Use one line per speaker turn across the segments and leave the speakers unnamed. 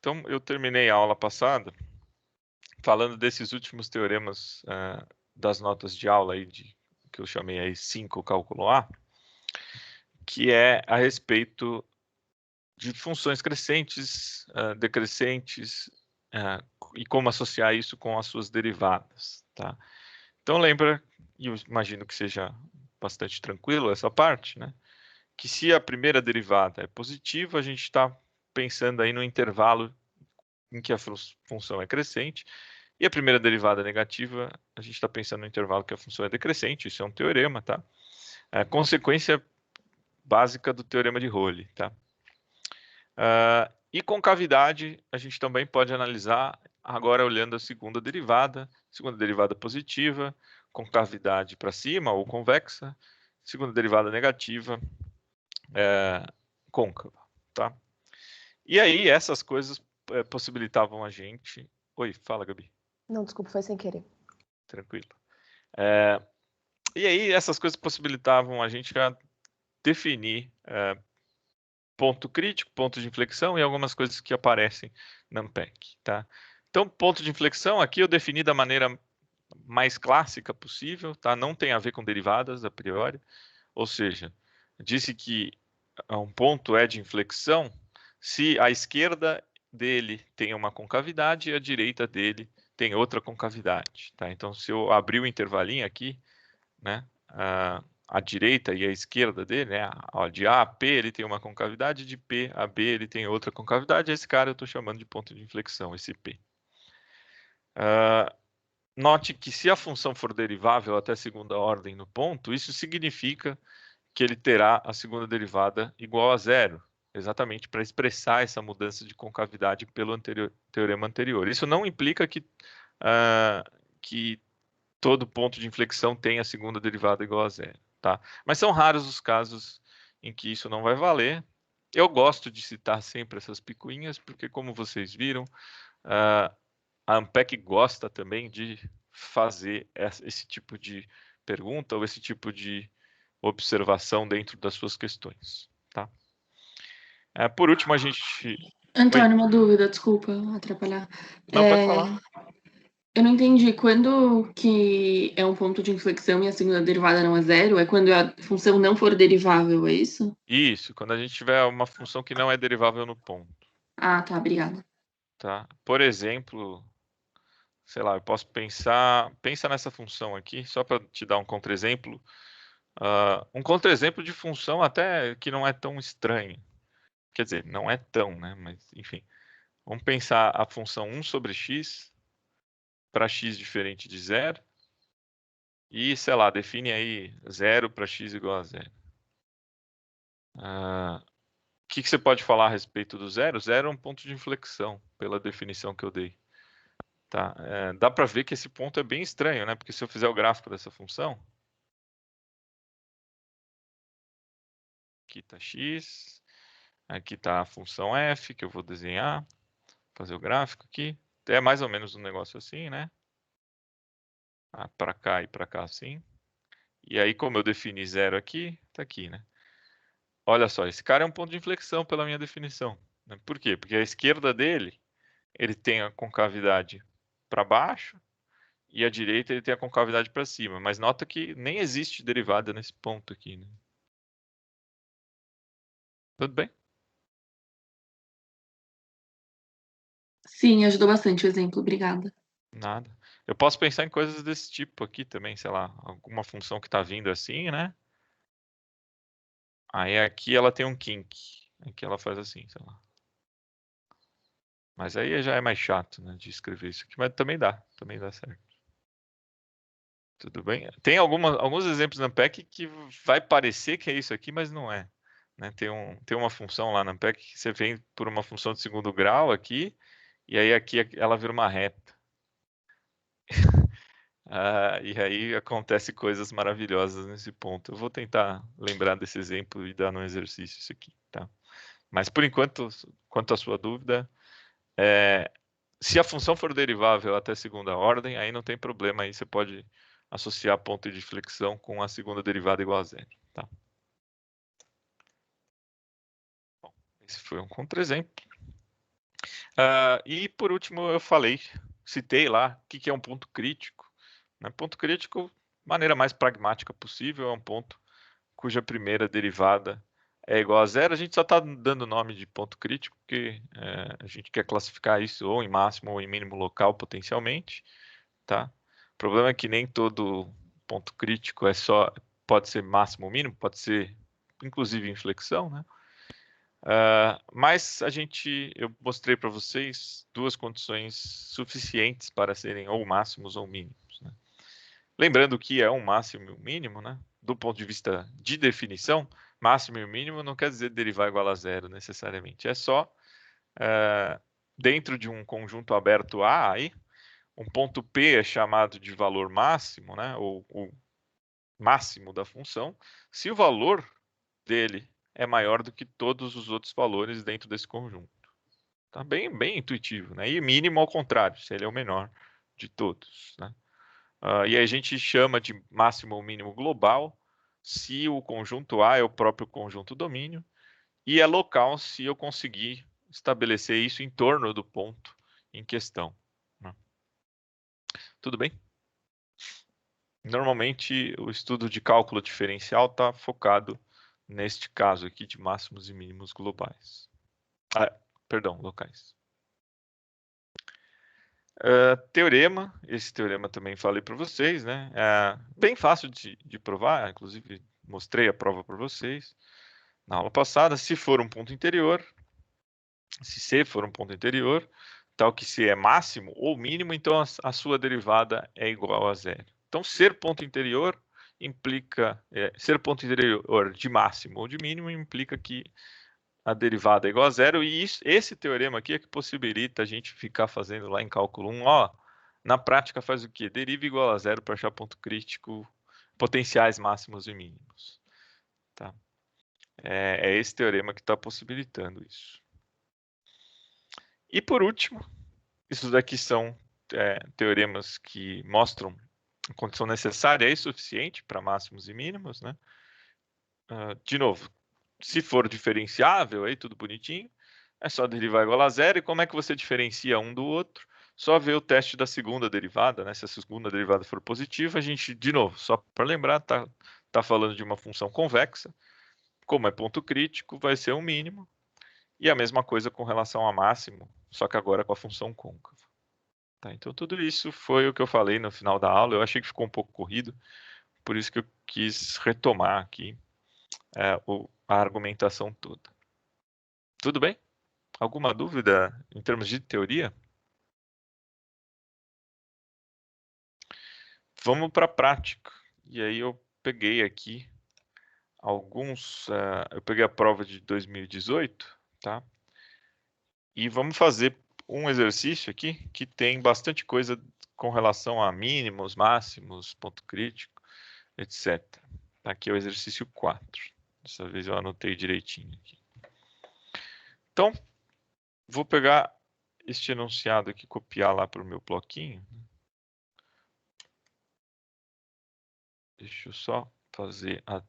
Então, eu terminei a aula passada falando desses últimos teoremas das notas de aula aí que eu chamei aí 5 cálculo A, que é a respeito de funções crescentes, decrescentes, e como associar isso com as suas derivadas, tá? Então lembra, e eu imagino que seja bastante tranquilo essa parte, né? Que se a primeira derivada é positiva, a gente está pensando aí no intervalo em que a função é crescente, e a primeira derivada negativa, a gente está pensando no intervalo que a função é decrescente, isso é um teorema, tá? É a consequência básica do teorema de Rowley, tá? E concavidade, a gente também pode analisar agora olhando a segunda derivada positiva, concavidade para cima ou convexa, segunda derivada negativa, côncava, tá? E aí essas coisas possibilitavam a gente... Oi, fala, Gabi.
Não, desculpa, foi sem querer.
Tranquilo. E aí essas coisas possibilitavam a gente a definir ponto crítico, ponto de inflexão e algumas coisas que aparecem na Ampeg, tá? Então, ponto de inflexão aqui eu defini da maneira mais clássica possível, tá? Não tem a ver com derivadas a priori, ou seja, disse que um ponto é de inflexão se a esquerda dele tem uma concavidade e a direita dele tem outra concavidade, tá? Então, se eu abrir o intervalinho aqui, né, a direita e a esquerda dele, né, de A a P ele tem uma concavidade, de P a B ele tem outra concavidade, esse cara eu estou chamando de ponto de inflexão, esse P. Note que se a função for derivável até segunda ordem no ponto, isso significa que ele terá a segunda derivada igual a zero, exatamente para expressar essa mudança de concavidade pelo teorema anterior. Isso não implica que todo ponto de inflexão tem a segunda derivada igual a zero, tá? Mas são raros os casos em que isso não vai valer. Eu gosto de citar sempre essas picuinhas, porque como vocês viram, a Ampeg gosta também de fazer esse tipo de pergunta ou esse tipo de observação dentro das suas questões, tá? Por último, a gente... Oi?
Antônio, uma dúvida, desculpa atrapalhar.
Não, pode falar.
Eu não entendi. Quando que é um ponto de inflexão e a segunda derivada não é zero? É quando a função não for derivável, é isso?
Isso, quando a gente tiver uma função que não é derivável no ponto.
Ah, tá, obrigada.
Tá? Por exemplo, sei lá, eu posso pensa nessa função aqui, só para te dar um contra-exemplo. Um contra-exemplo de função até que não é tão estranho. Quer dizer, não é tão, né? Mas, enfim. Vamos pensar a função 1 sobre x para x diferente de zero. E, sei lá, define aí 0 para x igual a zero. O que você pode falar a respeito do zero? Zero é um ponto de inflexão, pela definição que eu dei. Tá? Dá para ver que esse ponto é bem estranho, né? Porque se eu fizer o gráfico dessa função, aqui está x, aqui está a função f, que eu vou desenhar, fazer o gráfico aqui. É mais ou menos um negócio assim, né? Para cá e para cá assim. E aí, como eu defini zero aqui, está aqui, né? Olha só, esse cara é um ponto de inflexão pela minha definição. Né? Por quê? Porque a esquerda dele, ele tem a concavidade para baixo, e a direita ele tem a concavidade para cima. Mas nota que nem existe derivada nesse ponto aqui, né? Tudo bem?
Sim, ajudou bastante o exemplo, obrigada.
Nada. Eu posso pensar em coisas desse tipo aqui também, sei lá, alguma função que está vindo assim, né? Aí aqui ela tem um kink. Aqui ela faz assim, sei lá. Mas aí já é mais chato, né, de escrever isso aqui, mas também dá certo. Tudo bem? Tem alguns exemplos na Ampeg que vai parecer que é isso aqui, mas não é. Né? Tem uma função lá na Ampeg que você vem por uma função de segundo grau aqui, e aí aqui ela vira uma reta. E aí acontece coisas maravilhosas nesse ponto. Eu vou tentar lembrar desse exemplo e dar no exercício isso aqui, tá? Mas por enquanto, quanto à sua dúvida, se a função for derivável até segunda ordem, aí não tem problema, aí você pode associar ponto de flexão com a segunda derivada igual a zero, tá? Bom, esse foi um contra-exemplo. E por último eu citei lá o que é um ponto crítico. Né? Ponto crítico, maneira mais pragmática possível, é um ponto cuja primeira derivada é igual a zero. A gente só está dando nome de ponto crítico porque a gente quer classificar isso ou em máximo ou em mínimo local potencialmente, tá? O problema é que nem todo ponto crítico pode ser máximo ou mínimo, pode ser inclusive inflexão, né? Mas eu mostrei para vocês duas condições suficientes para serem ou máximos ou mínimos, né? Lembrando que é um máximo e um mínimo, né? Do ponto de vista de definição, máximo e mínimo não quer dizer derivar igual a zero necessariamente. É só dentro de um conjunto aberto A, aí, um ponto P é chamado de valor máximo, né? Ou o máximo da função, se o valor dele é maior do que todos os outros valores dentro desse conjunto. Tá bem intuitivo, né? E mínimo ao contrário, se ele é o menor de todos, né? E aí a gente chama de máximo ou mínimo global se o conjunto A é o próprio conjunto domínio e é local se eu conseguir estabelecer isso em torno do ponto em questão, né? Tudo bem? Normalmente o estudo de cálculo diferencial está focado neste caso aqui de máximos e mínimos globais. Perdão, locais. Teorema, esse teorema também falei para vocês, né? Bem fácil de provar, inclusive mostrei a prova para vocês na aula passada. Se for um ponto interior, se C for um ponto interior, tal que C é máximo ou mínimo, então a sua derivada é igual a zero. Então, ser ponto interior ser ponto interior de máximo ou de mínimo implica que a derivada é igual a zero, e esse teorema aqui é que possibilita a gente ficar fazendo lá em cálculo 1, na prática faz o quê? Deriva igual a zero para achar ponto crítico, potenciais máximos e mínimos. Tá? É esse teorema que está possibilitando isso. E por último, isso daqui são teoremas que mostram a condição necessária e suficiente para máximos e mínimos, né? De novo, se for diferenciável, aí tudo bonitinho, é só derivar igual a zero. E como é que você diferencia um do outro? Só ver o teste da segunda derivada, né? Se a segunda derivada for positiva, a gente, de novo, só para lembrar, tá falando de uma função convexa. Como é ponto crítico, vai ser um mínimo. E a mesma coisa com relação a máximo, só que agora com a função côncava. Tá, então tudo isso foi o que eu falei no final da aula. Eu achei que ficou um pouco corrido, por isso que eu quis retomar aqui a argumentação toda. Tudo bem? Alguma dúvida em termos de teoria? Vamos para a prática. E aí eu peguei aqui eu peguei a prova de 2018, tá? E vamos fazer um exercício aqui que tem bastante coisa com relação a mínimos, máximos, ponto crítico, etc. Aqui é o exercício 4. Dessa vez eu anotei direitinho aqui. Então, vou pegar este enunciado aqui, copiar lá para o meu bloquinho. Deixa eu só fazer a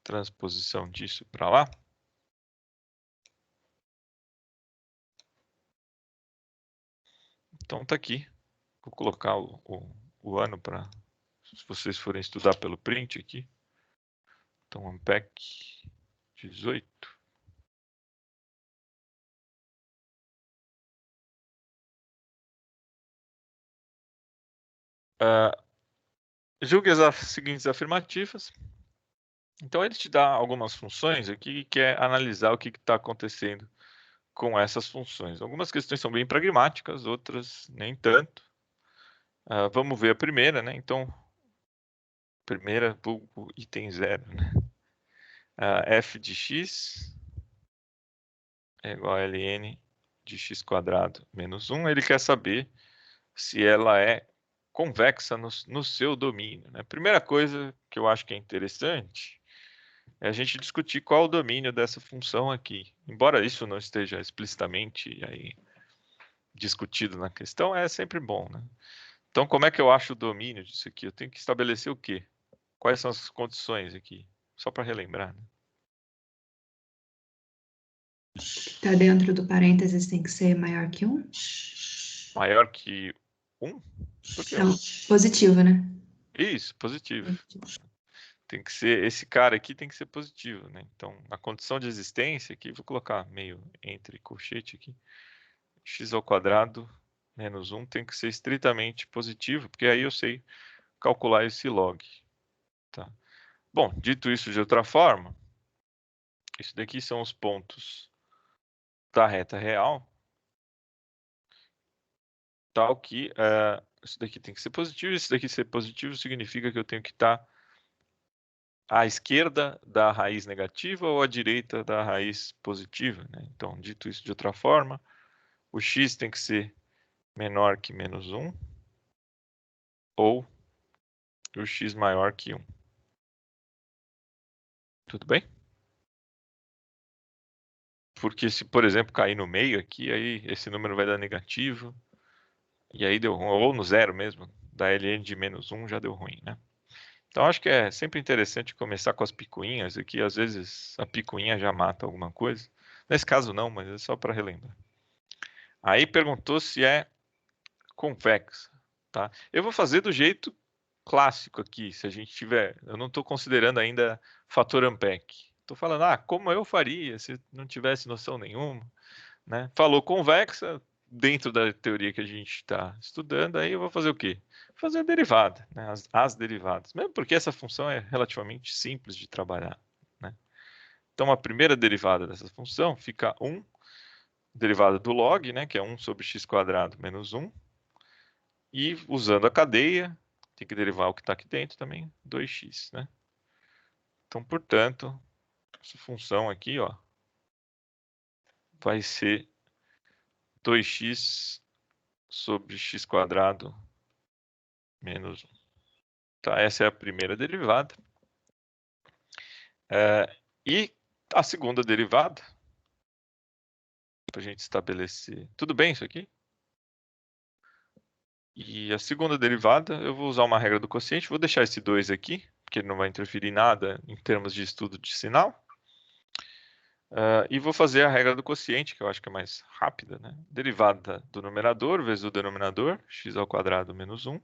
transposição disso para lá. Então tá aqui. Vou colocar o ano para se vocês forem estudar pelo print aqui. Então, Unpack 18. Julgue as seguintes afirmativas. Então, ele te dá algumas funções aqui e quer analisar o que está acontecendo com essas funções. Algumas questões são bem pragmáticas, outras nem tanto. Vamos ver a primeira, né? Então, primeira, o item 0, né? F de x é igual a ln de x quadrado menos 1. Ele quer saber se ela é convexa no seu domínio, né? Primeira coisa que eu acho que é interessante é a gente discutir qual o domínio dessa função aqui. Embora isso não esteja explicitamente aí discutido na questão, é sempre bom, né? Então, como é que eu acho o domínio disso aqui? Eu tenho que estabelecer o quê? Quais são as condições aqui? Só para relembrar, né?
Tá dentro do parênteses, tem que ser maior que 1?
Maior que 1? Por que
Não,
1?
positivo, né?
Isso, positivo. Tem que ser, esse cara aqui tem que ser positivo, né? Então, a condição de existência aqui, vou colocar meio entre colchete aqui, x ao quadrado menos 1 tem que ser estritamente positivo, porque aí eu sei calcular esse log. Tá? Bom, dito isso de outra forma, isso daqui são os pontos da reta real, tal que isso daqui tem que ser positivo, isso daqui ser positivo significa que eu tenho que estar à esquerda da raiz negativa ou à direita da raiz positiva, né? Então, dito isso de outra forma, o x tem que ser menor que menos 1 ou o x maior que 1. Tudo bem? Porque se, por exemplo, cair no meio aqui, aí esse número vai dar negativo, e aí deu ruim, ou no zero mesmo, da ln de menos 1 já deu ruim, né? Então acho que é sempre interessante começar com as picuinhas aqui, às vezes a picuinha já mata alguma coisa. Nesse caso não, mas é só para relembrar. Aí perguntou se é convexa, tá? Eu vou fazer do jeito clássico aqui, se a gente tiver, eu não estou considerando ainda fator Ampere. Estou falando, como eu faria se não tivesse noção nenhuma, né? Falou convexa, dentro da teoria que a gente está estudando, aí eu vou fazer o quê? Fazer a derivada, né? As derivadas, mesmo porque essa função é relativamente simples de trabalhar, né? Então a primeira derivada dessa função fica 1, derivada do log, né? Que é 1 sobre x quadrado menos 1, e usando a cadeia, tem que derivar o que está aqui dentro também, 2x, né? Então, portanto, essa função aqui, ó, vai ser 2x sobre x quadrado menos 1. Tá, essa é a primeira derivada. E a segunda derivada, para a gente estabelecer... Tudo bem isso aqui? E a segunda derivada, eu vou usar uma regra do quociente, vou deixar esse 2 aqui, porque ele não vai interferir nada em termos de estudo de sinal. E vou fazer a regra do quociente, que eu acho que é mais rápida, né? Derivada do numerador vezes o denominador, x ao quadrado menos 1.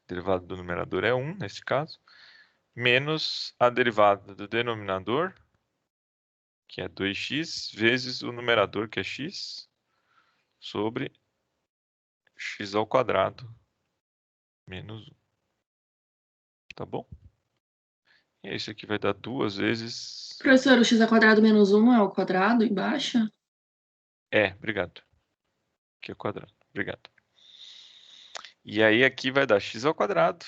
Derivada do numerador é 1, nesse caso. Menos a derivada do denominador, que é 2x, vezes o numerador, que é x, sobre x ao quadrado menos 1. Tá bom? E isso aqui vai dar 2 vezes...
Professor, o x ao quadrado menos 1 é ao quadrado embaixo?
Obrigado. Aqui é quadrado, obrigado. E aí aqui vai dar x ao quadrado,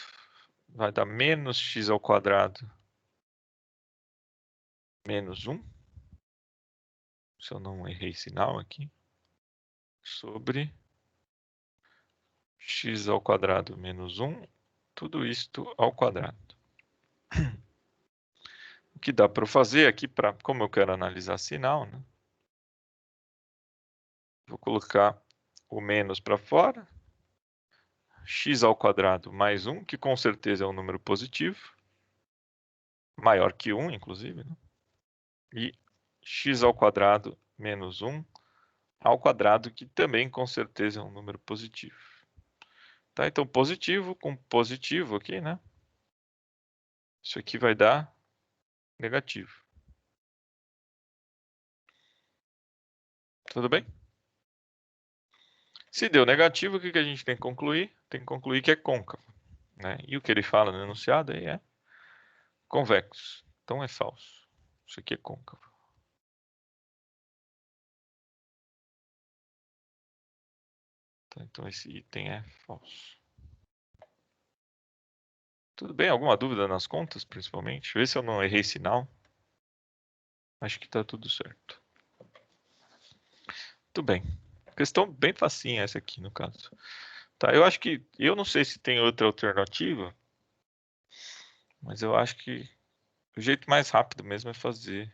vai dar menos x ao quadrado menos 1, se eu não errei sinal aqui, sobre x ao quadrado menos 1, tudo isto ao quadrado. O que dá para fazer aqui, como eu quero analisar sinal, né? Vou colocar o menos para fora, x ao quadrado mais 1, que com certeza é um número positivo, maior que 1, inclusive, né? E x ao quadrado menos 1 ao quadrado, que também com certeza é um número positivo. Tá? Então, positivo com positivo aqui, né? Isso aqui vai dar negativo. Tudo bem? Se deu negativo, o que a gente tem que concluir? Tem que concluir que é côncavo, né? E o que ele fala no enunciado aí é convexo. Então é falso. Isso aqui é côncavo. Tá, então esse item é falso. Tudo bem? Alguma dúvida nas contas, principalmente? Vê se eu não errei sinal. Acho que está tudo certo. Muito bem. Questão bem facinha essa aqui, no caso. Tá, eu acho que... Eu não sei se tem outra alternativa, mas eu acho que o jeito mais rápido mesmo é fazer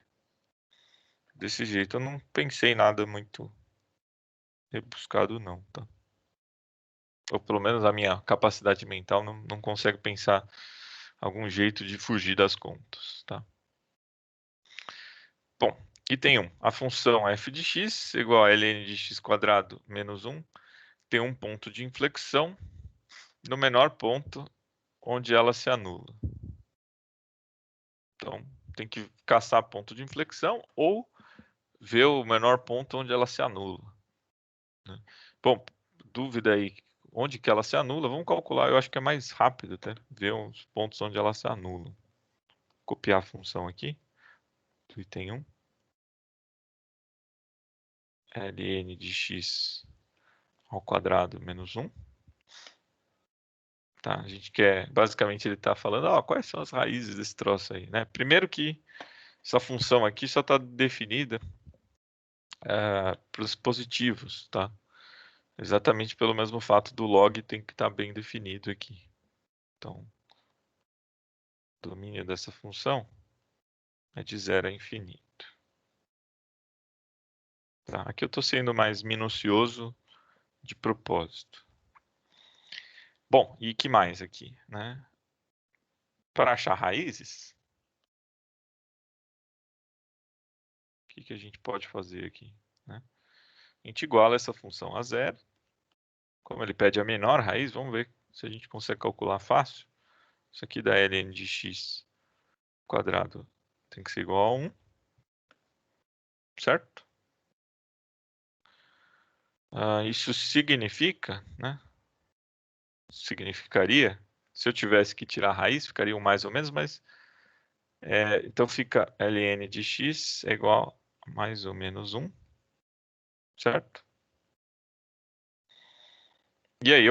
desse jeito. Eu não pensei em nada muito rebuscado, não, tá? Ou pelo menos a minha capacidade mental não consegue pensar algum jeito de fugir das contas, tá? Bom, Item 1. A função f de x igual a ln de x quadrado menos 1 tem um ponto de inflexão no menor ponto onde ela se anula. Então, tem que caçar ponto de inflexão ou ver o menor ponto onde ela se anula, né? Bom, dúvida aí, onde que ela se anula? Vamos calcular, eu acho que é mais rápido até, ver os pontos onde ela se anula. Copiar a função aqui, do item 1. ln de x ao quadrado menos 1. Tá, a gente quer, basicamente ele está falando, ó, quais são as raízes desse troço aí, né? Primeiro que essa função aqui só está definida para os positivos, tá? Exatamente pelo mesmo fato do log tem que estar bem definido aqui. Então, o domínio dessa função é de 0 a infinito. Tá, aqui eu estou sendo mais minucioso de propósito. Bom, e que mais aqui, né? Para achar raízes, o que a gente pode fazer aqui, né? A gente iguala essa função a 0. Como ele pede a menor raiz, vamos ver se a gente consegue calcular fácil. Isso aqui dá ln de x quadrado tem que ser igual a 1, certo? Isso significa, né? Significaria, se eu tivesse que tirar a raiz, ficaria um mais ou menos, mas então fica ln de x é igual a mais ou menos 1, certo? E aí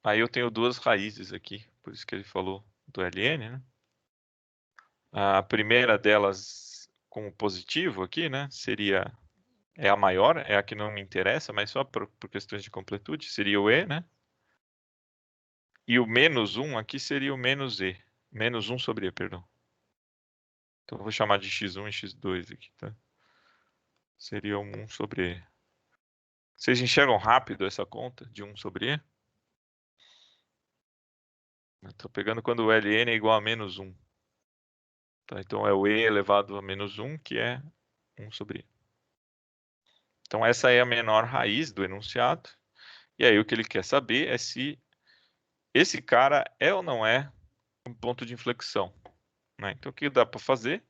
aí eu tenho duas raízes aqui, por isso que ele falou do ln, né? A primeira delas com o positivo aqui, né? É a maior, é a que não me interessa, mas só por questões de completude, seria o e, né? E o menos 1 aqui seria o menos e. Menos 1 sobre e, perdão. Então eu vou chamar de x1 e x2 aqui, tá? Seria um 1 sobre e. Vocês enxergam rápido essa conta de 1 sobre e? Estou pegando quando o ln é igual a menos 1. Tá? Então é o e elevado a menos 1, que é 1 sobre e. Então essa é a menor raiz do enunciado. E aí o que ele quer saber é se esse cara é ou não é um ponto de inflexão, né? Então o que dá para fazer?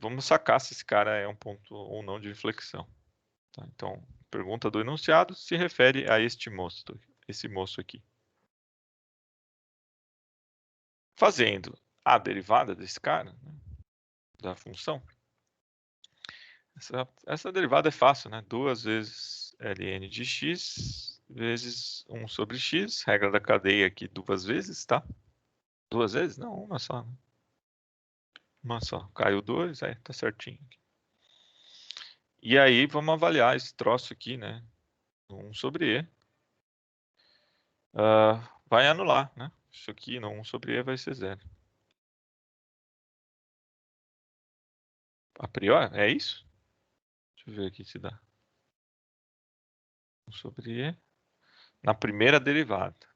Vamos sacar se esse cara é um ponto ou não de inflexão. Tá? Então, pergunta do enunciado se refere a esse moço aqui. Fazendo a derivada desse cara, né, da função, essa derivada é fácil, né? 2 vezes ln de x vezes 1 sobre x, regra da cadeia aqui 2 vezes, tá? 2 vezes? Não, uma só, né? Uma só. Caiu 2, tá certinho. E aí vamos avaliar esse troço aqui, né? 1 sobre e. Vai anular, né? Isso aqui no 1 sobre e vai ser 0. A priori, é isso? Deixa eu ver aqui se dá. 1 sobre e na primeira derivada.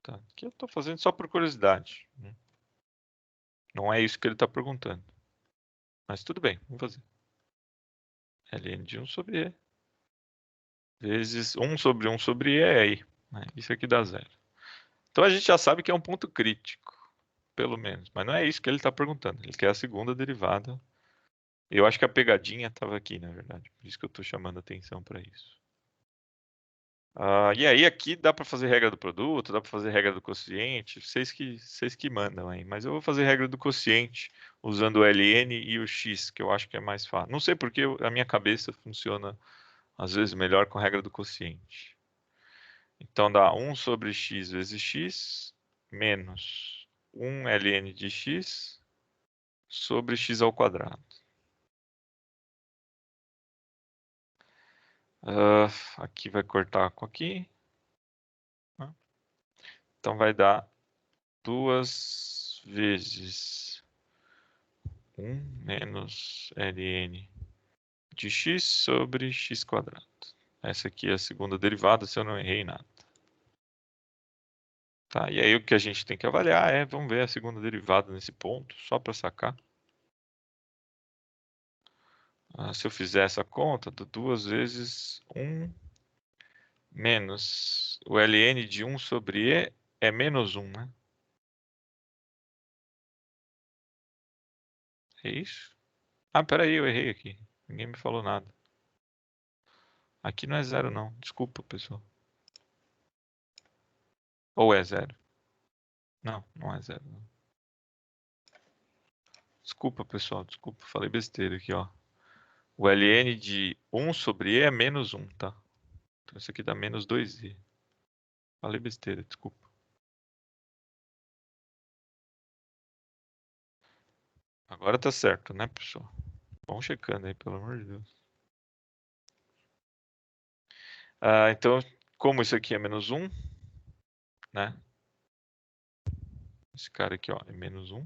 Tá. Aqui eu estou fazendo só por curiosidade, né? Não é isso que ele está perguntando. Mas tudo bem, vamos fazer. ln de 1 sobre e vezes 1 sobre 1 sobre e é aí, né? Isso aqui dá 0. Então a gente já sabe que é um ponto crítico, pelo menos. Mas não é isso que ele está perguntando. Ele quer a segunda derivada. Eu acho que a pegadinha estava aqui, na verdade. Por isso que eu estou chamando a atenção para isso. E aí aqui dá para fazer regra do produto, dá para fazer regra do quociente, vocês que mandam aí. Mas eu vou fazer regra do quociente usando o ln e o x, que eu acho que é mais fácil. Não sei porque a minha cabeça funciona às vezes melhor com regra do quociente. Então dá 1 sobre x vezes x menos 1 ln de x sobre x ao quadrado. Aqui vai cortar com aqui. Então vai dar 2 vezes 1 menos ln de x sobre x quadrado. Essa aqui é a segunda derivada, se eu não errei nada. Tá, e aí o que a gente tem que avaliar vamos ver a segunda derivada nesse ponto, só para sacar. Se eu fizer essa conta, dá 2 vezes 1 menos o ln de 1 sobre e é menos 1, né? É isso? Peraí, eu errei aqui. Ninguém me falou nada. Aqui não é 0 não. Desculpa, pessoal. Ou é 0? Não, não é 0. Não. Desculpa, pessoal. Desculpa, falei besteira aqui, ó. O ln de 1 sobre e é menos 1, tá? Então isso aqui dá menos 2i. Falei besteira, desculpa. Agora tá certo, né, pessoal? Vão checando aí, pelo amor de Deus. Então, como isso aqui é menos 1, né? Esse cara aqui, ó, é menos 1.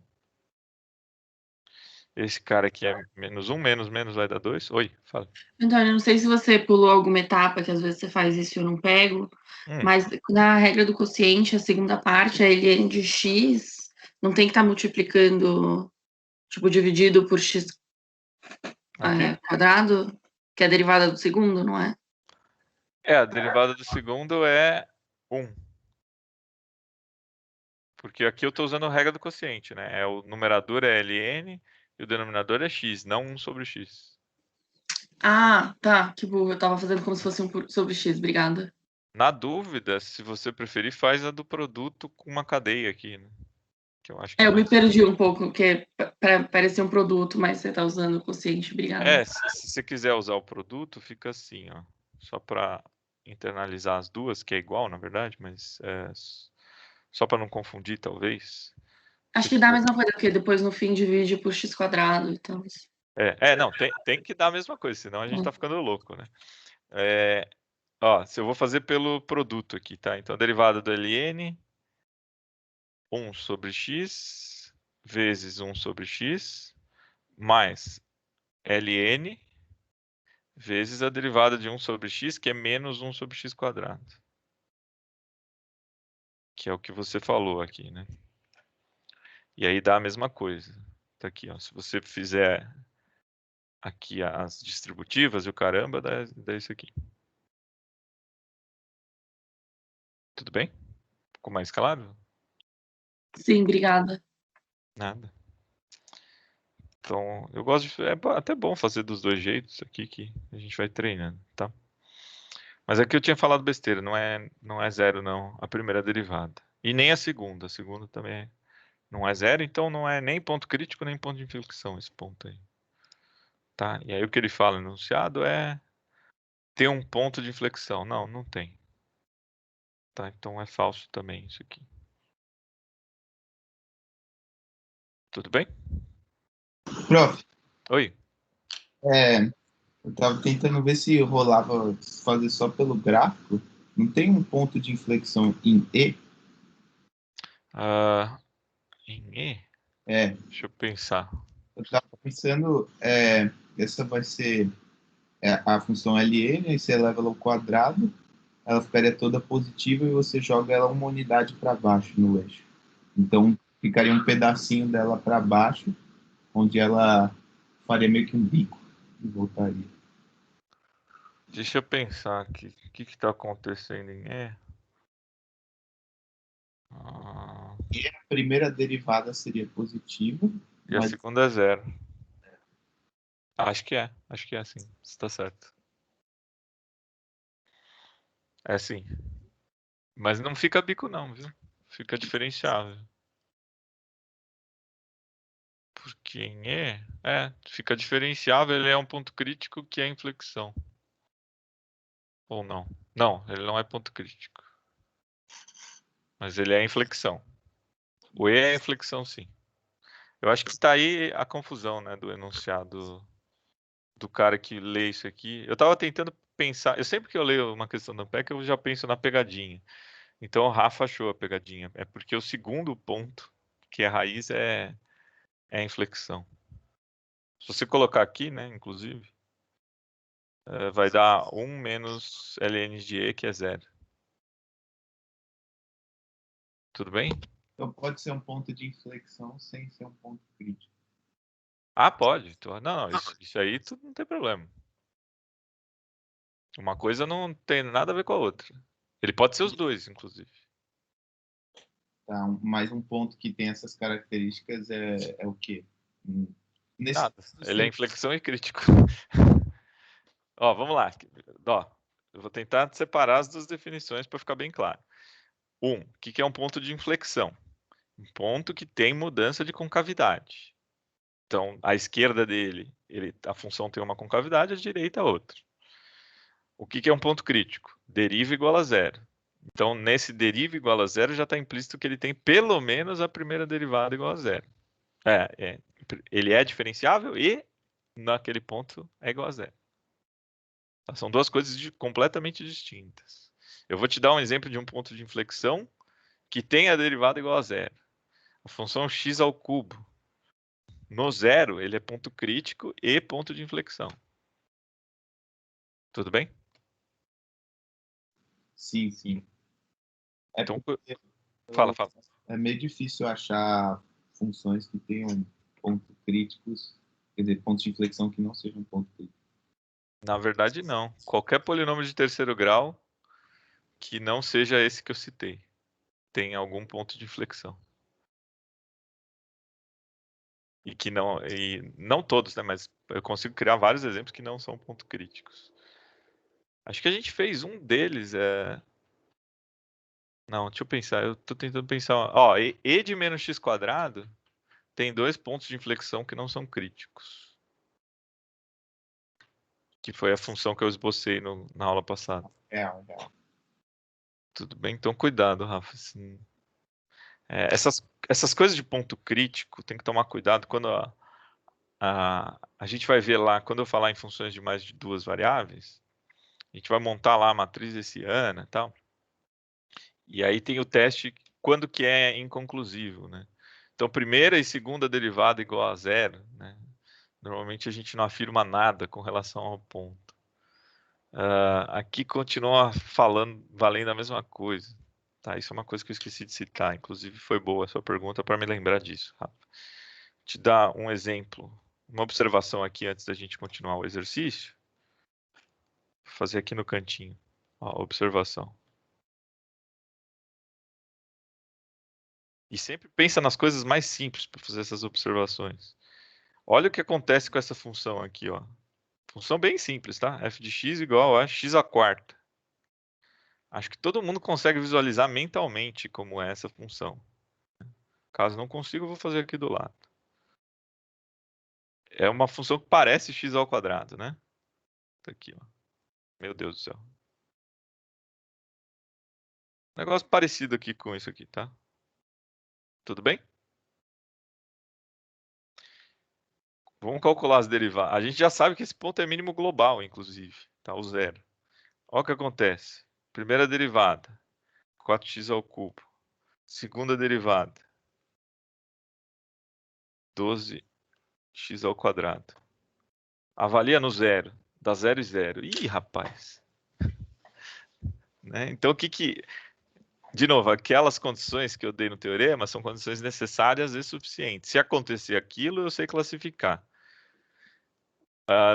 Esse cara aqui é menos 1, menos vai dar 2. Oi, fala.
Antônio, eu não sei se você pulou alguma etapa, que às vezes você faz isso e eu não pego, mas na regra do quociente, a segunda parte, a ln de x, não tem que estar multiplicando, tipo, dividido por x
Aqui?
quadrado, que é a derivada do segundo, não é?
A derivada do segundo é 1. Porque aqui eu estou usando a regra do quociente, né? O numerador é ln e o denominador é x, não 1 sobre x.
Tá, que burro, eu tava fazendo como se fosse 1 sobre x, obrigada.
Na dúvida, se você preferir, faz a do produto com uma cadeia aqui, né? Que eu acho que é
Eu me
mais...
perdi um pouco, porque parecia um produto, mas você tá usando o quociente, obrigada.
Se você quiser usar o produto, fica assim, ó. Só para internalizar as duas, que é igual, na verdade, mas só para não confundir, talvez.
Acho que dá a mesma coisa, porque depois no fim divide por x quadrado e tal.
Não, tem que dar a mesma coisa, senão a gente tá ficando louco, né? Se eu vou fazer pelo produto aqui, tá? Então, a derivada do ln, 1 sobre x, vezes 1 sobre x, mais ln, vezes a derivada de 1 sobre x, que é menos 1 sobre x quadrado. Que é o que você falou aqui, né? E aí dá a mesma coisa. Tá aqui, ó. Se você fizer aqui as distributivas e o caramba, dá isso aqui. Tudo bem? Ficou mais claro?
Sim, obrigada.
Nada. Então, eu gosto de... É até bom fazer dos dois jeitos aqui que a gente vai treinando, tá? Mas aqui eu tinha falado besteira, não é 0 não, a primeira derivada. E nem a segunda também não é 0, então não é nem ponto crítico nem ponto de inflexão esse ponto aí. Tá? E aí o que ele fala no enunciado é ter um ponto de inflexão. Não tem. Tá? Então é falso também isso aqui. Tudo bem?
Prof,
Oi.
eu tava tentando ver se rolava fazer só pelo gráfico. Não tem um ponto de inflexão em E?
Em E?
É,
Deixa eu pensar.
eu tava pensando, essa vai ser a função ln, aí você eleva ela ao quadrado, ela ficaria toda positiva e você joga ela uma unidade para baixo no eixo. Então, ficaria um pedacinho dela para baixo, onde ela faria meio que um bico e voltaria.
Deixa eu pensar aqui. O que está acontecendo em E?
E a primeira derivada seria positiva,
E a
mas
segunda é 0. Acho que é sim. Você está certo. É sim. Mas não fica bico não, viu? Fica diferenciável. Porque em E, fica diferenciável, ele é um ponto crítico que é inflexão. Ou não? Não, ele não é ponto crítico. Mas ele é inflexão. O E é inflexão, sim. Eu acho que está aí a confusão, né, do enunciado do cara que lê isso aqui. Eu estava tentando pensar, eu sempre que eu leio uma questão da PEC, eu já penso na pegadinha. Então o Rafa achou a pegadinha. É porque o segundo ponto, que é a raiz, é a inflexão. Se você colocar aqui, né, inclusive, vai dar 1 menos ln de E, que é 0. Tudo bem?
então pode ser um ponto de inflexão sem ser um ponto crítico.
Ah, pode. Não, isso aí tudo não tem problema. Uma coisa não tem nada a ver com a outra. Ele pode ser os dois, inclusive.
Tá, mais um ponto que tem essas características é o quê? Nesse,
Nada. Ele é inflexão e crítico. Ó, vamos lá. Ó, eu vou tentar separar as duas definições para ficar bem claro. O que é um ponto de inflexão? Um ponto que tem mudança de concavidade. Então, à esquerda dele, a função tem uma concavidade, à direita outra. O que é um ponto crítico? Deriva igual a zero. Então, nesse deriva igual a zero, já está implícito que ele tem pelo menos a primeira derivada igual a zero. Ele é diferenciável e, naquele ponto, é igual a zero. São duas coisas completamente distintas. Eu vou te dar um exemplo de um ponto de inflexão que tem a derivada igual a zero. A função x ao cubo. No zero, ele é ponto crítico e ponto de inflexão. Tudo bem?
Sim, sim.
Então, fala.
É meio difícil achar funções que tenham pontos críticos, quer dizer, pontos de inflexão que não sejam pontos críticos.
Na verdade, não. Qualquer polinômio de terceiro grau que não seja esse que eu citei tem algum ponto de inflexão. E não todos, né? Mas eu consigo criar vários exemplos que não são pontos críticos. Acho que a gente fez um deles. Não, deixa eu pensar. Eu tô tentando pensar. Ó, e de menos x quadrado tem dois pontos de inflexão que não são críticos. Que foi a função que eu esbocei na aula passada.
Real.
Tudo bem? Então cuidado, Rafa. Assim, essas coisas de ponto crítico tem que tomar cuidado quando a gente vai ver lá, quando eu falar em funções de mais de duas variáveis, a gente vai montar lá a matriz hessiana e tal. E aí tem o teste quando que é inconclusivo, né? Então, primeira e segunda derivada igual a zero, né? Normalmente a gente não afirma nada com relação ao ponto. Aqui continua valendo a mesma coisa. Tá, isso é uma coisa que eu esqueci de citar. Inclusive, foi boa a sua pergunta para me lembrar disso, Rafa. Te dar um exemplo, uma observação aqui antes da gente continuar o exercício. Vou fazer aqui no cantinho. Ó, observação. E sempre pensa nas coisas mais simples para fazer essas observações. Olha o que acontece com essa função aqui, ó. Função bem simples, tá? F de x igual a x à quarta. Acho que todo mundo consegue visualizar mentalmente como é essa função. Caso não consiga, eu vou fazer aqui do lado. É uma função que parece x ao quadrado, né? Tá aqui, ó. Meu Deus do céu. Negócio parecido aqui com isso aqui, tá? Tudo bem? Vamos calcular as derivadas. A gente já sabe que esse ponto é mínimo global, inclusive. Tá? O zero. Olha o que acontece. Primeira derivada, 4x ao cubo. Segunda derivada, 12x ao quadrado. Avalia no zero. Dá 0 e 0. Ih, rapaz. Né? Então, de novo, aquelas condições que eu dei no teorema são condições necessárias e suficientes. Se acontecer aquilo, eu sei classificar.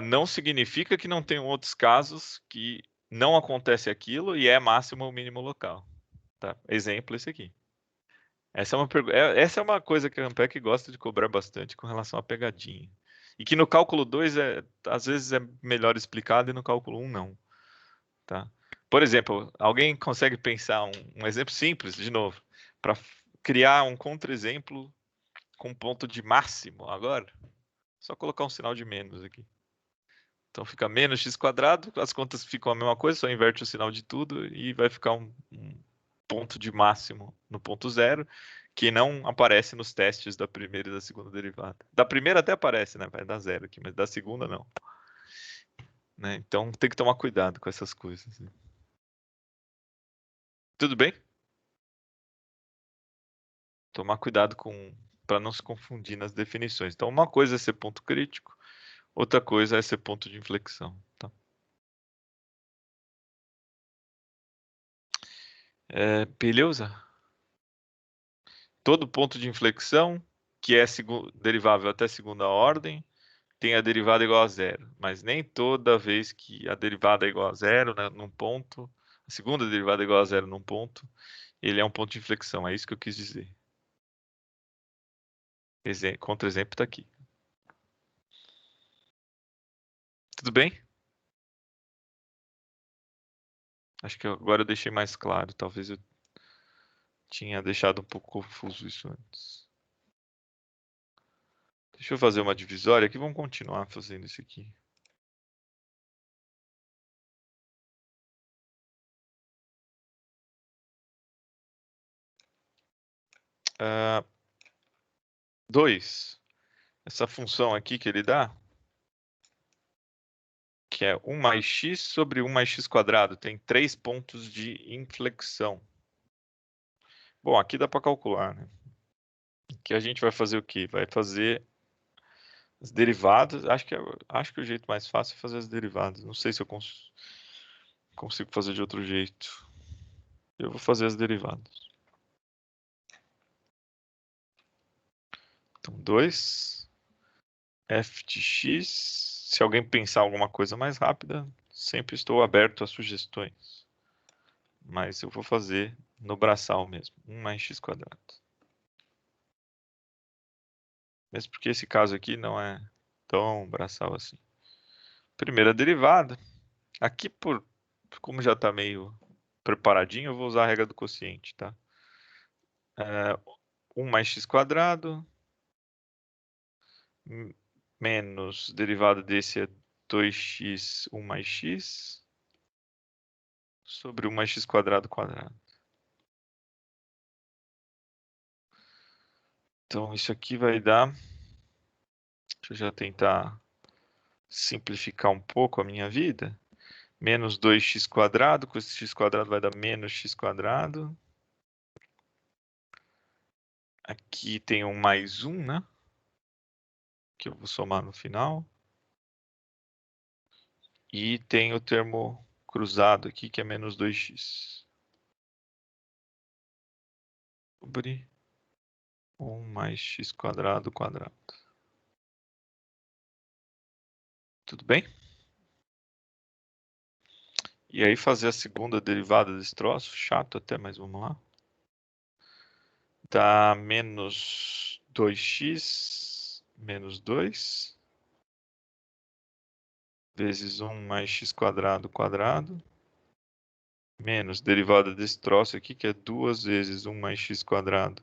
Não significa que não tenham outros casos que não acontece aquilo e é máximo ou mínimo local. Tá? Exemplo esse aqui. Essa é uma coisa que a Ampec gosta de cobrar bastante com relação à pegadinha. E que no cálculo 2 às vezes é melhor explicado e no cálculo 1 não. Tá? Por exemplo, alguém consegue pensar um exemplo simples, de novo, para criar um contra-exemplo com ponto de máximo agora? Só colocar um sinal de menos aqui. Então fica menos x quadrado, as contas ficam a mesma coisa, só inverte o sinal de tudo e vai ficar um ponto de máximo no ponto zero, que não aparece nos testes da primeira e da segunda derivada. Da primeira até aparece, né? Vai dar zero aqui, mas da segunda não. Né? Então tem que tomar cuidado com essas coisas. Né? Tudo bem? Tomar cuidado para não se confundir nas definições. Então uma coisa é ser ponto crítico, outra coisa é ser ponto de inflexão. Tá? Beleza? Todo ponto de inflexão que é derivável até segunda ordem, tem a derivada igual a zero. Mas nem toda vez que a derivada é igual a zero, né, num ponto, a segunda derivada é igual a zero num ponto, ele é um ponto de inflexão. É isso que eu quis dizer. Contra-exemplo está aqui. Tudo bem? Acho que agora eu deixei mais claro. Talvez eu tinha deixado um pouco confuso isso antes. Deixa eu fazer uma divisória aqui. Vamos continuar fazendo isso aqui. Uh, 2. Essa função aqui que ele dá, que é 1 mais x sobre 1 mais x quadrado, tem 3 pontos de inflexão. Bom, aqui dá para calcular, né? Aqui a gente vai fazer o quê? Vai fazer as derivadas. Acho que o jeito mais fácil é fazer as derivadas. Não sei se eu consigo fazer de outro jeito. Eu vou fazer as derivadas. Então, 2 f de x. Se alguém pensar alguma coisa mais rápida, sempre estou aberto a sugestões. Mas eu vou fazer no braçal mesmo. 1 mais x quadrado. Mesmo porque esse caso aqui não é tão braçal assim. Primeira derivada. Aqui, como já está meio preparadinho, eu vou usar a regra do quociente, tá? 1 mais x quadrado menos derivada desse é 2x 1 mais x sobre 1 mais x quadrado quadrado. Então, isso aqui vai dar... Deixa eu já tentar simplificar um pouco a minha vida. Menos 2x quadrado, com esse x quadrado vai dar menos x quadrado. Aqui tem um mais 1, né? Que eu vou somar no final. E tem o termo cruzado aqui, que é menos 2x. Sobre 1 mais x quadrado quadrado. Tudo bem? E aí fazer a segunda derivada desse troço, chato até, mas vamos lá. Dá menos 2x menos 2 vezes 1 mais x quadrado quadrado menos derivada desse troço aqui, que é 2 vezes 1 mais x quadrado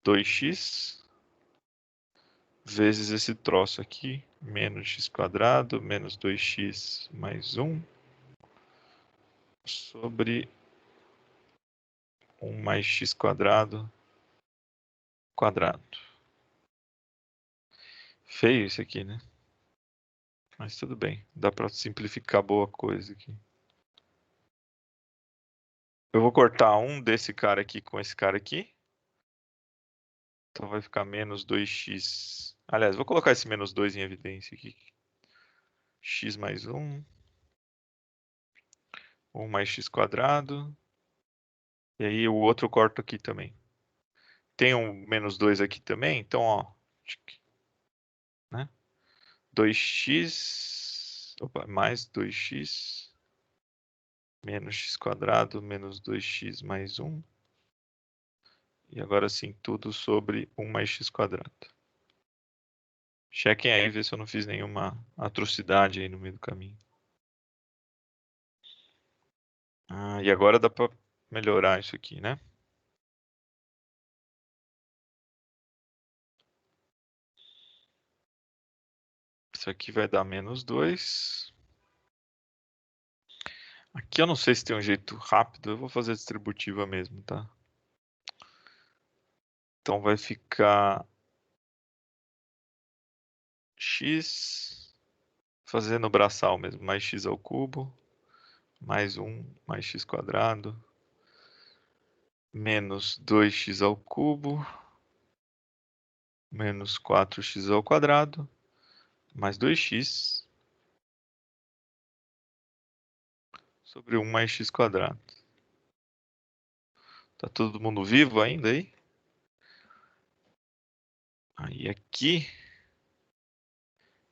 2x vezes esse troço aqui, menos x quadrado menos 2x mais 1 sobre 1 mais x quadrado quadrado. Feio isso aqui, né? Mas tudo bem, dá para simplificar boa coisa aqui. Eu vou cortar um desse cara aqui com esse cara aqui. Então vai ficar menos 2x. Aliás, vou colocar esse menos 2 em evidência aqui. X mais 1. 1 mais x quadrado. E aí o outro eu corto aqui também. Tem um menos 2 aqui também, então ó. Né? 2x. Opa, mais 2x. Menos x quadrado menos 2x mais 1. E agora sim, tudo sobre 1 mais x quadrado. Chequem aí, ver se eu não fiz nenhuma atrocidade aí no meio do caminho. E agora dá para melhorar isso aqui, né? Isso aqui vai dar menos 2. Aqui eu não sei se tem um jeito rápido, eu vou fazer distributiva mesmo, tá? Então vai ficar x, fazendo braçal mesmo, mais x ao cubo, mais 1 mais x quadrado, menos 2x ao cubo, menos 4x ao quadrado, mais 2x, sobre 1 mais x quadrado. Tá todo mundo vivo ainda aí? Aí aqui,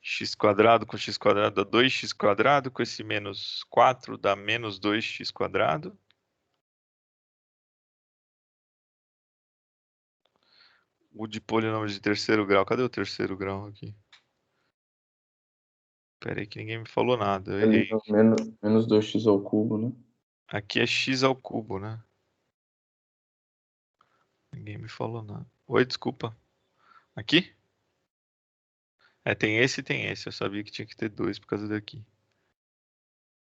x² com x² dá 2x², com esse menos 4 dá menos 2x². O de polinômio de terceiro grau, cadê o terceiro grau aqui? Espera aí que ninguém me falou nada, eu
Ali
errei.
no menos 2x², né?
Aqui é x², né? Ninguém me falou nada. Oi, desculpa. Aqui? Tem esse e tem esse. Eu sabia que tinha que ter 2 por causa daqui.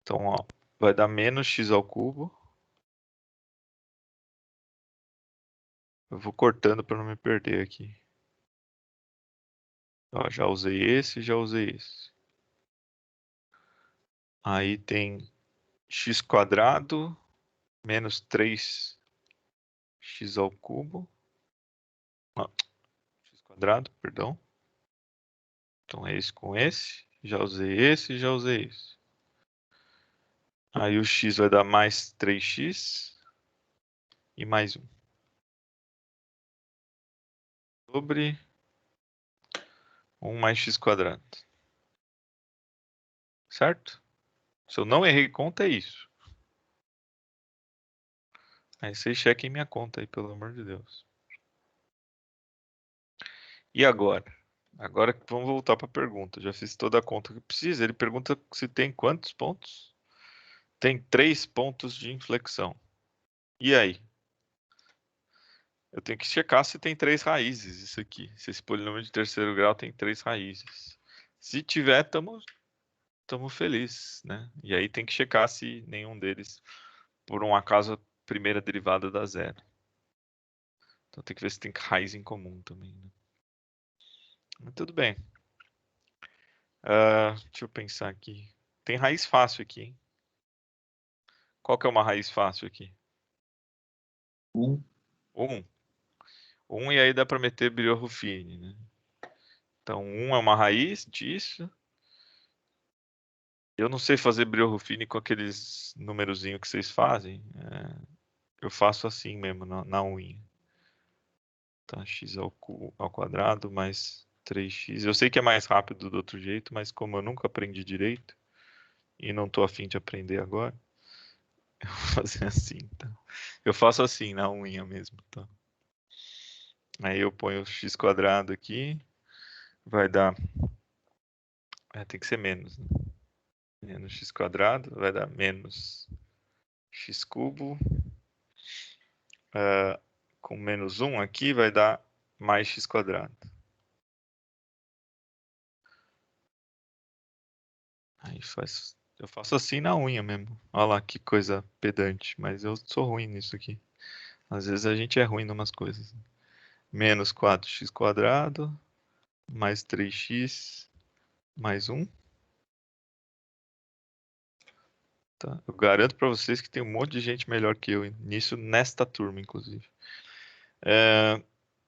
Então, ó, vai dar menos x². Eu vou cortando para não me perder aqui. Ó, já usei esse, já usei esse. Aí tem x² menos 3x². Não, x², perdão. Então é esse com esse. Já usei esse, já usei esse. Aí o x vai dar mais 3x e mais 1. Sobre 1 mais x². Certo? Se eu não errei conta, é isso. Aí vocês chequem minha conta aí, pelo amor de Deus. E agora? Agora vamos voltar para a pergunta. Já fiz toda a conta que precisa. Ele pergunta se tem quantos pontos? Tem 3 pontos de inflexão. E aí? Eu tenho que checar se tem 3 raízes isso aqui. Se esse polinômio de terceiro grau tem 3 raízes. Se tiver, estamos felizes, né? E aí tem que checar se nenhum deles, por um acaso, a primeira derivada dá zero. Então tem que ver se tem raiz em comum também, né? Mas tudo bem. Deixa eu pensar aqui. Tem raiz fácil aqui, hein? Qual que é uma raiz fácil aqui?
1.
1. 1 e aí dá para meter Brillouin, né? Então 1 é uma raiz disso. Eu não sei fazer Brillouin com aqueles numerozinhos que vocês fazem. Eu faço assim mesmo, na unha. Tá, x² mais 3x. Eu sei que é mais rápido do outro jeito, mas como eu nunca aprendi direito e não tô afim de aprender agora, eu vou fazer assim, tá? Eu faço assim na unha mesmo, tá? Aí eu ponho o x² aqui, vai dar... tem que ser menos, né? Menos x² vai dar menos x³. Com menos 1 aqui vai dar mais x². Aí eu faço assim na unha mesmo. Olha lá que coisa pedante, mas eu sou ruim nisso aqui. Às vezes a gente é ruim em umas coisas. Menos 4x² mais 3x mais 1. Tá? Eu garanto para vocês que tem um monte de gente melhor que eu nisso, nesta turma, inclusive.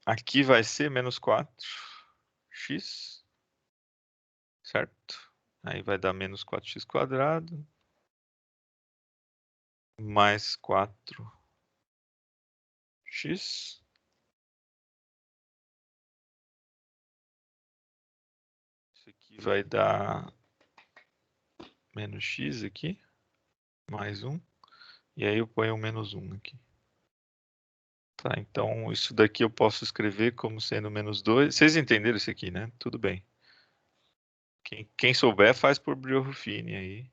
Aqui vai ser menos 4x, certo? Aí vai dar menos 4x² mais 4x. Isso aqui vai dar menos x aqui, mais 1. E aí eu ponho um menos 1 aqui. Tá, então isso daqui eu posso escrever como sendo menos 2. Vocês entenderam isso aqui, né? Tudo bem. Quem souber faz por Brillouin aí.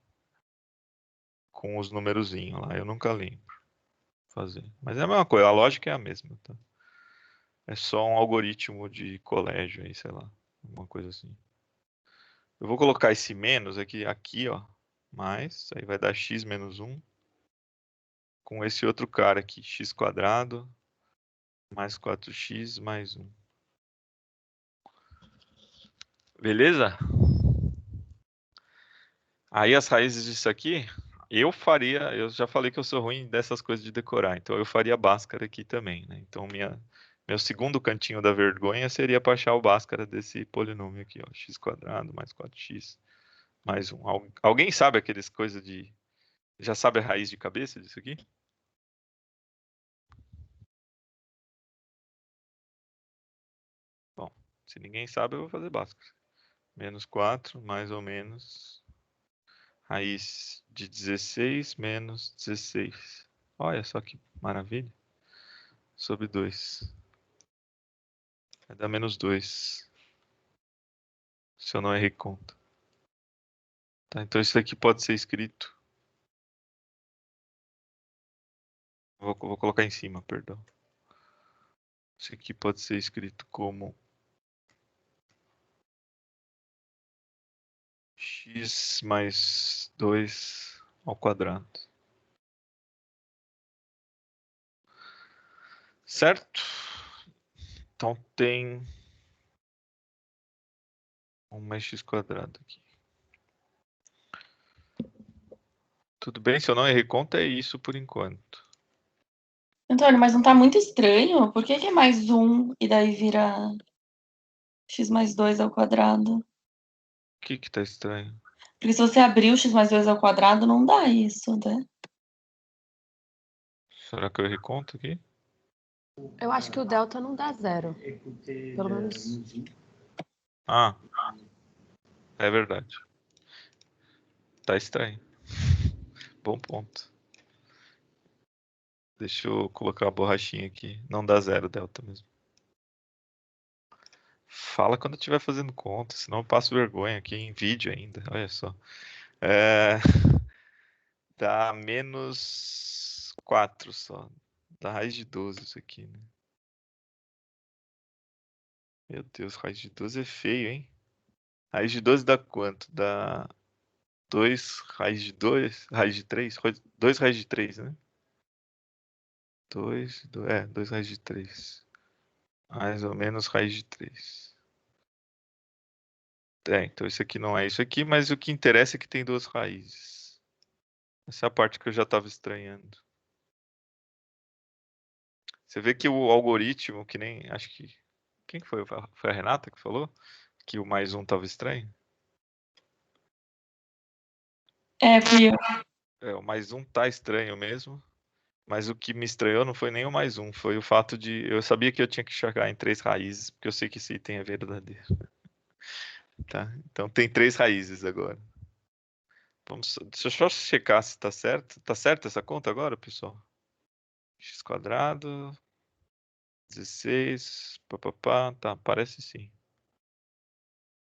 Com os numerozinhos lá. Eu nunca lembro fazer. Mas é a mesma coisa, a lógica é a mesma, tá? É só um algoritmo de colégio aí, sei lá. Alguma coisa assim. Eu vou colocar esse menos aqui, ó. Mais, aí vai dar x menos 1. Com esse outro cara aqui, x² mais 4x mais 1. Beleza? Aí as raízes disso aqui, eu já falei que eu sou ruim dessas coisas de decorar, então eu faria Bhaskara aqui também, né? Então meu segundo cantinho da vergonha seria para achar o Bhaskara desse polinômio aqui, ó, x² mais 4x mais 1. Alguém sabe aqueles coisas de... Já sabe a raiz de cabeça disso aqui? Bom, Se ninguém sabe, eu vou fazer básico. Menos 4, mais ou menos. Raiz de 16 menos 16. Olha só que maravilha. Sobre 2. Vai dar menos 2. Se eu não errei conta. Tá, então isso aqui pode ser escrito. Vou colocar em cima, perdão. Isso aqui pode ser escrito como x mais 2 ao quadrado. Certo? Então tem 1 mais x quadrado aqui. Tudo bem? Se eu não errei conta, é isso por enquanto.
Antônio, mas não tá muito estranho? Por que é mais 1 e daí vira x mais 2 ao quadrado?
O que que tá estranho?
Porque se você abrir o x mais 2 ao quadrado, não dá isso, né?
Será que eu errei conta aqui?
Eu acho que o delta não dá 0. Pelo menos.
Ah, é verdade. Tá estranho. Bom ponto. Deixa eu colocar a borrachinha aqui. Não dá 0 delta mesmo. Fala quando estiver fazendo conta, senão eu passo vergonha aqui em vídeo ainda. Olha só. Dá menos 4 só. Dá raiz de 12 isso aqui, né? Meu Deus, raiz de 12 é feio, hein? Raiz de 12 dá quanto? Dá 2 raiz de 2, raiz de 3? 2 raiz de 3, né? 2 raiz de 3. Mais ou menos raiz de 3. Então isso aqui não é isso aqui, mas o que interessa é que tem 2 raízes. Essa é a parte que eu já estava estranhando. Você vê que o algoritmo, que nem, acho que, quem foi? Foi a Renata que falou? Que o mais 1 estava estranho?
Fui eu.
O mais 1 tá estranho mesmo. Mas o que me estranhou não foi nem o mais 1, foi o fato de eu sabia que eu tinha que chegar em 3 raízes, porque eu sei que esse item é verdadeiro. Tá? Então tem 3 raízes agora. Deixa eu só checar se tá certo. Tá certo essa conta agora, pessoal? X quadrado, 16, papapá, tá, parece sim.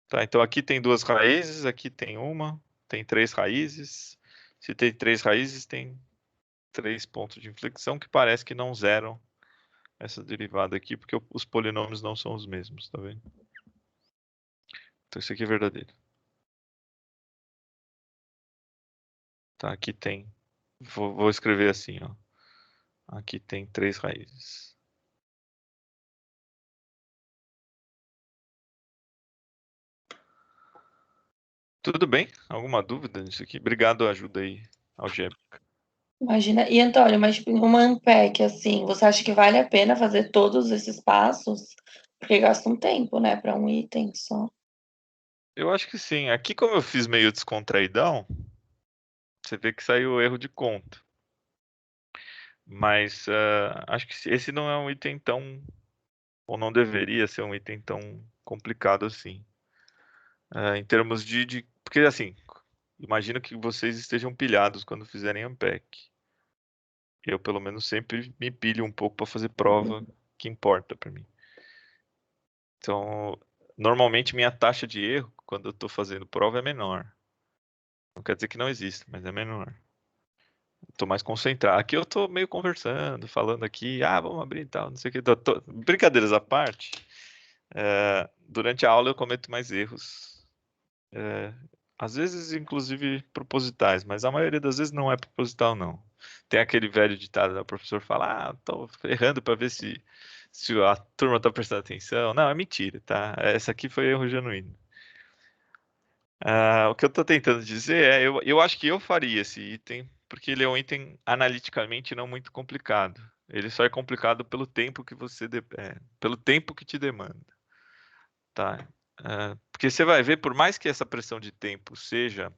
Tá, então aqui tem 2 raízes, aqui tem uma, tem 3 raízes. Se tem 3 raízes, tem 3 pontos de inflexão que parece que não zeram essa derivada aqui, porque os polinômios não são os mesmos, tá vendo? Então isso aqui é verdadeiro. Tá, aqui tem. Vou escrever assim, ó. Aqui tem 3 raízes. Tudo bem? Alguma dúvida nisso aqui? Obrigado, ajuda aí, algébrica.
Imagina. E, Antônio, mas tipo, uma Unpack, assim, você acha que vale a pena fazer todos esses passos? Porque gasta um tempo, né, para um item só.
Eu acho que sim. Aqui, como eu fiz meio descontraidão, você vê que saiu erro de conta. Mas acho que esse não é um item tão... Ou não deveria ser um item tão complicado assim. Em termos de... Porque, assim, imagino que vocês estejam pilhados quando fizerem Unpack. Eu, pelo menos, sempre me pilho um pouco para fazer prova que importa para mim. Então, normalmente minha taxa de erro, quando eu estou fazendo prova, é menor. Não quer dizer que não existe, mas é menor. Estou mais concentrado. Aqui eu estou meio conversando, falando aqui, vamos abrir e tal, não sei o que. Brincadeiras à parte, durante a aula eu cometo mais erros. Às vezes, inclusive, propositais, mas a maioria das vezes não é proposital, não. Tem aquele velho ditado, o professor fala, tô errando para ver se a turma tá prestando atenção. Não, é mentira, tá? Essa aqui foi erro genuíno. O que eu tô tentando dizer é, eu acho que eu faria esse item, porque ele é um item analiticamente não muito complicado. Ele só é complicado pelo tempo que pelo tempo que te demanda. Tá? Porque você vai ver, por mais que essa pressão de tempo seja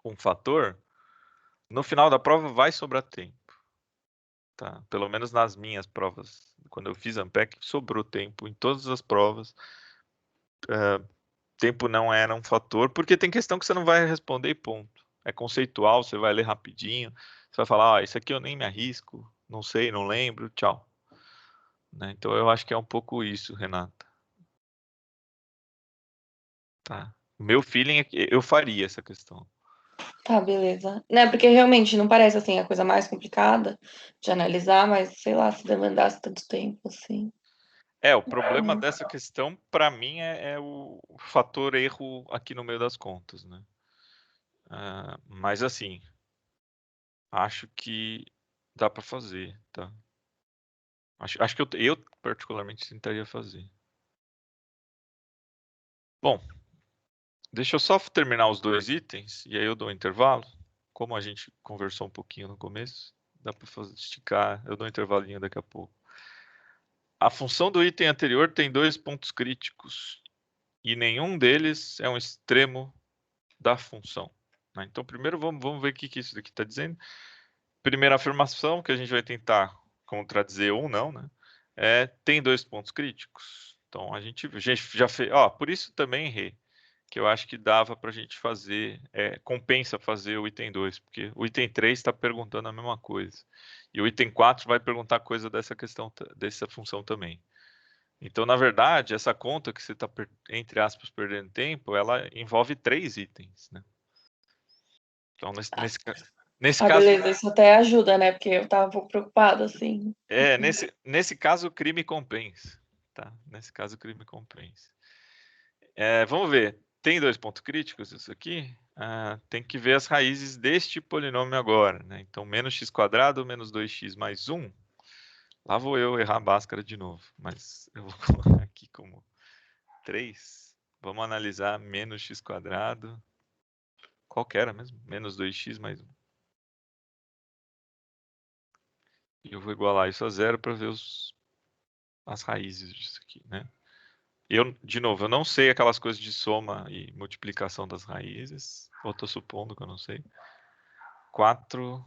um fator, no final da prova vai sobrar tempo. Tá? Pelo menos nas minhas provas, quando eu fiz Unpack, sobrou tempo em todas as provas. tempo não era um fator, porque tem questão que você não vai responder e ponto. É conceitual, você vai ler rapidinho, você vai falar, isso aqui eu nem me arrisco, não sei, não lembro, tchau. Né? Então eu acho que é um pouco isso, Renata. Tá. O meu feeling é que eu faria essa questão.
Tá, beleza. Né, porque realmente não parece assim a coisa mais complicada de analisar, mas sei lá, se demandasse tanto tempo assim.
O problema dessa questão, para mim, é o fator erro aqui no meio das contas, né? Mas assim, acho que dá para fazer, tá? Acho que eu particularmente tentaria fazer. Bom, deixa eu só terminar os 2 itens e aí eu dou um intervalo. Como a gente conversou um pouquinho no começo, dá para esticar, eu dou um intervalinho daqui a pouco. A função do item anterior tem 2 pontos críticos e nenhum deles é um extremo da função. Né? Então, primeiro vamos ver o que isso daqui está dizendo. Primeira afirmação, que a gente vai tentar contradizer ou não, né? Tem 2 pontos críticos. Então, a gente já fez. Por isso também errei, que eu acho que dava para a gente fazer, compensa fazer o item 2, porque o item 3 está perguntando a mesma coisa. E o item 4 vai perguntar coisa dessa questão, dessa função também. Então, na verdade, essa conta que você está, entre aspas, perdendo tempo, ela envolve 3 itens, né? Então, nesse caso...
Beleza, isso até ajuda, né? Porque eu tava um pouco preocupada, assim.
Nesse caso, o crime compensa. Tá? Nesse caso, o crime compensa. Vamos ver. Tem 2 pontos críticos isso aqui? Tem que ver as raízes deste polinômio agora. Né? Então, menos x² menos 2x mais 1. Lá vou eu errar a Bhaskara de novo. Mas eu vou colocar aqui como 3. Vamos analisar menos x². Qual que era mesmo? Menos 2x mais 1. E eu vou igualar isso a 0 para ver as raízes disso aqui, né? De novo, eu não sei aquelas coisas de soma e multiplicação das raízes. Ou estou supondo que eu não sei. 4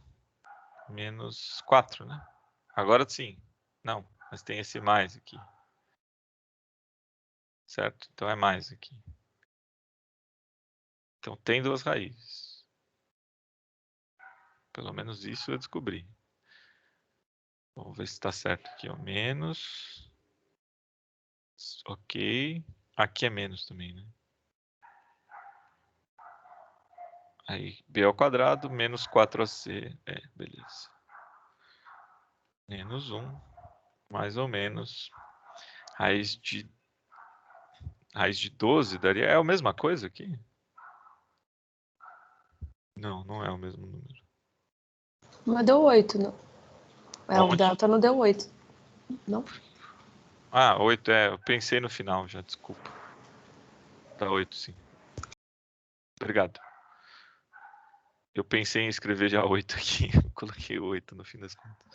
menos 4, né? Agora sim. Não, mas tem esse mais aqui. Certo? Então é mais aqui. Então tem 2 raízes. Pelo menos isso eu descobri. Vamos ver se está certo aqui. Menos. Ok. Aqui é menos também, né? Aí, b² menos 4ac. Beleza. Menos 1, mais ou menos. Raiz de 12 daria... É a mesma coisa aqui? Não, não é o mesmo número.
Mas deu 8, não. O delta não deu 8. Não?
8 eu pensei no final já, desculpa. Tá 8, sim. Obrigado. Eu pensei em escrever já 8 aqui. Coloquei 8 no fim das contas.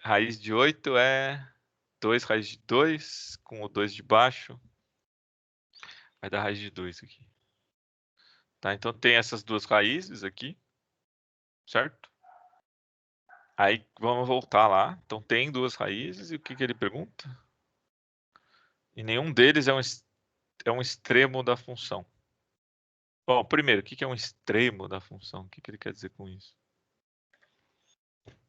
Raiz de 8 é 2 raiz de 2, com o 2 de baixo. Vai dar raiz de 2 aqui. Tá, então tem essas 2 raízes aqui. Certo? Aí vamos voltar lá. Então tem 2 raízes. E o que ele pergunta? E nenhum deles é um extremo da função. Bom, primeiro, o que é um extremo da função? O que ele quer dizer com isso?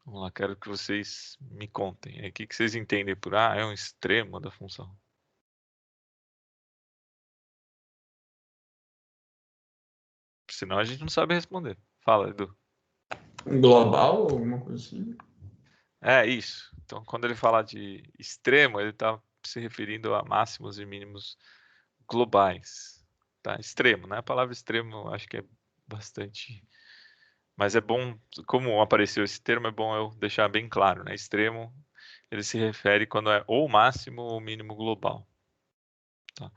Vamos lá, quero que vocês me contem. O que vocês entendem por é um extremo da função? Senão a gente não sabe responder. Fala, Edu.
Global, alguma coisa assim?
Isso. Então, quando ele fala de extremo, ele está se referindo a máximos e mínimos globais. Tá? Extremo, né? A palavra extremo acho que é bastante... Mas é bom, como apareceu esse termo, é bom eu deixar bem claro, né? Extremo, ele se refere quando é ou máximo ou mínimo global. Tá?